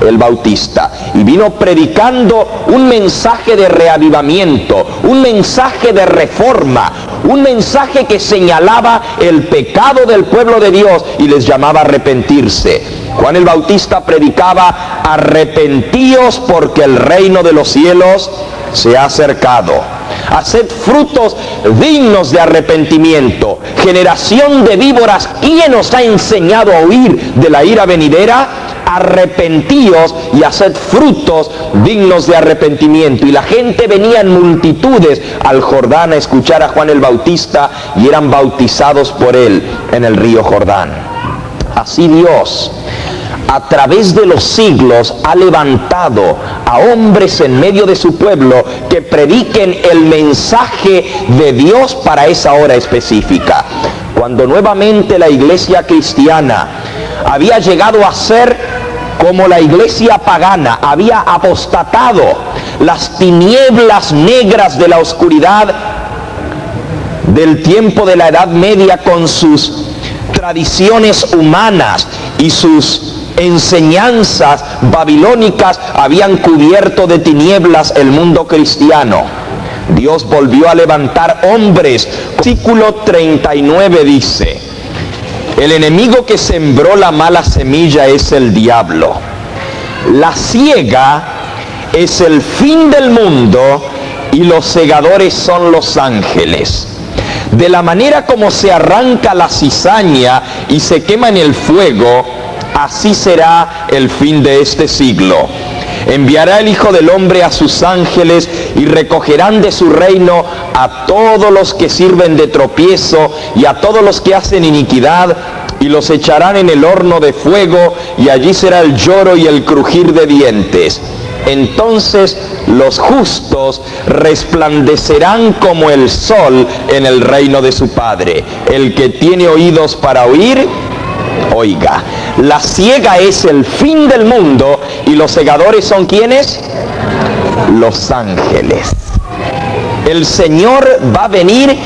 el Bautista y vino predicando un mensaje de reavivamiento, un mensaje de reforma, un mensaje que señalaba el pecado del pueblo de Dios y les llamaba a arrepentirse. Juan el Bautista predicaba: arrepentíos porque el reino de los cielos se ha acercado. Haced frutos dignos de arrepentimiento. Generación de víboras, ¿quién os ha enseñado a huir de la ira venidera? Arrepentíos y haced frutos dignos de arrepentimiento. Y la gente venía en multitudes al Jordán a escuchar a Juan el Bautista y eran bautizados por él en el río Jordán. Así Dios, a través de los siglos, ha levantado a hombres en medio de su pueblo que prediquen el mensaje de Dios para esa hora específica. Cuando nuevamente la iglesia cristiana había llegado a ser como la iglesia pagana, había apostatado, las tinieblas negras de la oscuridad del tiempo de la Edad Media con sus tradiciones humanas y sus enseñanzas babilónicas habían cubierto de tinieblas el mundo cristiano. Dios volvió a levantar hombres. Versículo 39 dice: el enemigo que sembró la mala semilla es el diablo. La siega es el fin del mundo y los segadores son los ángeles. De la manera como se arranca la cizaña y se quema en el fuego, así será el fin de este siglo. Enviará el Hijo del Hombre a sus ángeles y recogerán de su reino a todos los que sirven de tropiezo y a todos los que hacen iniquidad, y los echarán en el horno de fuego, y allí será el lloro y el crujir de dientes. Entonces los justos resplandecerán como el sol en el reino de su Padre. El que tiene oídos para oír, oiga. La siega es el fin del mundo y los segadores son ¿quiénes? Los ángeles. El Señor va a venir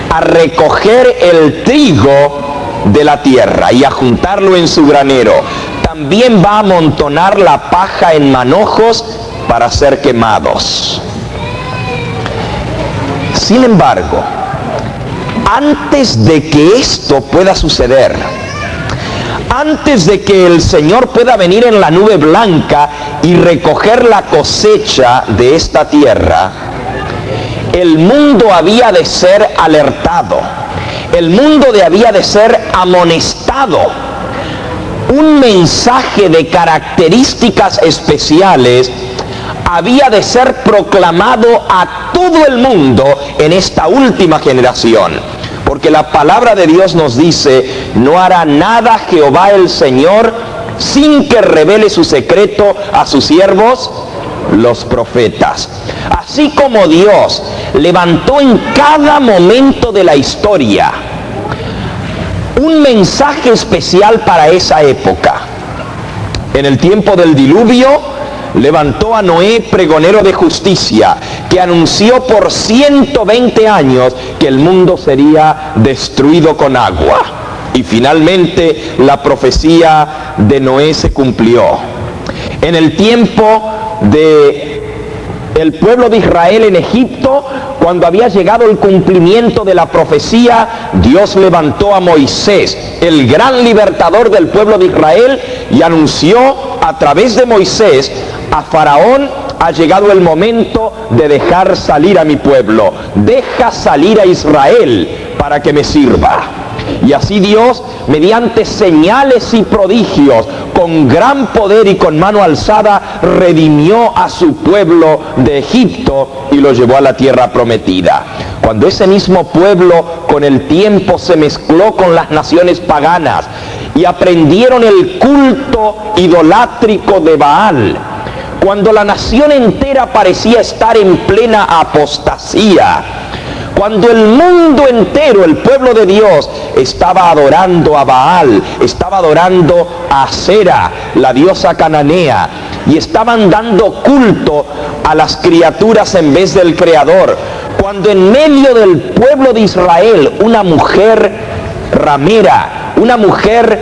a recoger el trigo de la tierra y a juntarlo en su granero. También va a amontonar la paja en manojos para ser quemados. Sin embargo, antes de que esto pueda suceder, antes de que el Señor pueda venir en la nube blanca y recoger la cosecha de esta tierra, el mundo había de ser alertado, el mundo había de ser amonestado. Un mensaje de características especiales había de ser proclamado a todo el mundo en esta última generación. Porque la palabra de Dios nos dice: no hará nada Jehová el Señor sin que revele su secreto a sus siervos, los profetas. Así como Dios levantó en cada momento de la historia un mensaje especial para esa época. En el tiempo del diluvio, levantó a Noé pregonero de justicia, que anunció por 120 años que el mundo sería destruido con agua. Y finalmente la profecía de Noé se cumplió. En el tiempo de el pueblo de Israel en Egipto, cuando había llegado el cumplimiento de la profecía, Dios levantó a Moisés, el gran libertador del pueblo de Israel, y anunció a través de Moisés a Faraón: ha llegado el momento de dejar salir a mi pueblo, deja salir a Israel para que me sirva. Y así Dios, mediante señales y prodigios, con gran poder y con mano alzada, redimió a su pueblo de Egipto y lo llevó a la tierra prometida. Cuando ese mismo pueblo con el tiempo se mezcló con las naciones paganas y aprendieron el culto idolátrico de Baal. Cuando la nación entera parecía estar en plena apostasía, cuando el mundo entero, el pueblo de Dios, estaba adorando a Baal, estaba adorando a Asera, la diosa cananea, y estaban dando culto a las criaturas en vez del Creador. Cuando en medio del pueblo de Israel una mujer ramera, una mujer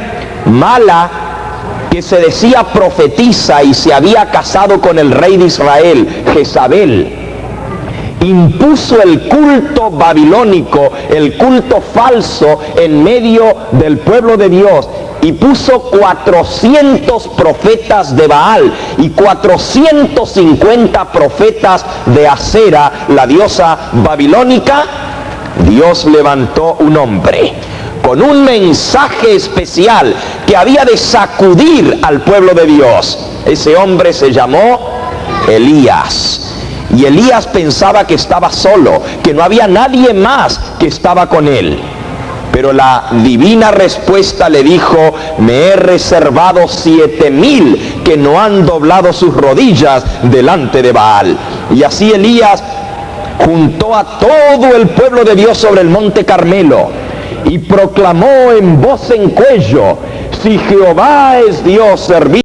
mala, que se decía profetisa y se había casado con el rey de Israel, Jezabel, impuso el culto babilónico, el culto falso en medio del pueblo de Dios, y puso 400 profetas de Baal y 450 profetas de Asera, la diosa babilónica. Dios levantó un hombre con un mensaje especial que había de sacudir al pueblo de Dios. Ese hombre se llamó Elías. Y Elías pensaba que estaba solo, que no había nadie más que estaba con él. Pero la divina respuesta le dijo: me he reservado 7,000 que no han doblado sus rodillas delante de Baal. Y así Elías juntó a todo el pueblo de Dios sobre el monte Carmelo y proclamó en voz en cuello: si Jehová es Dios, servido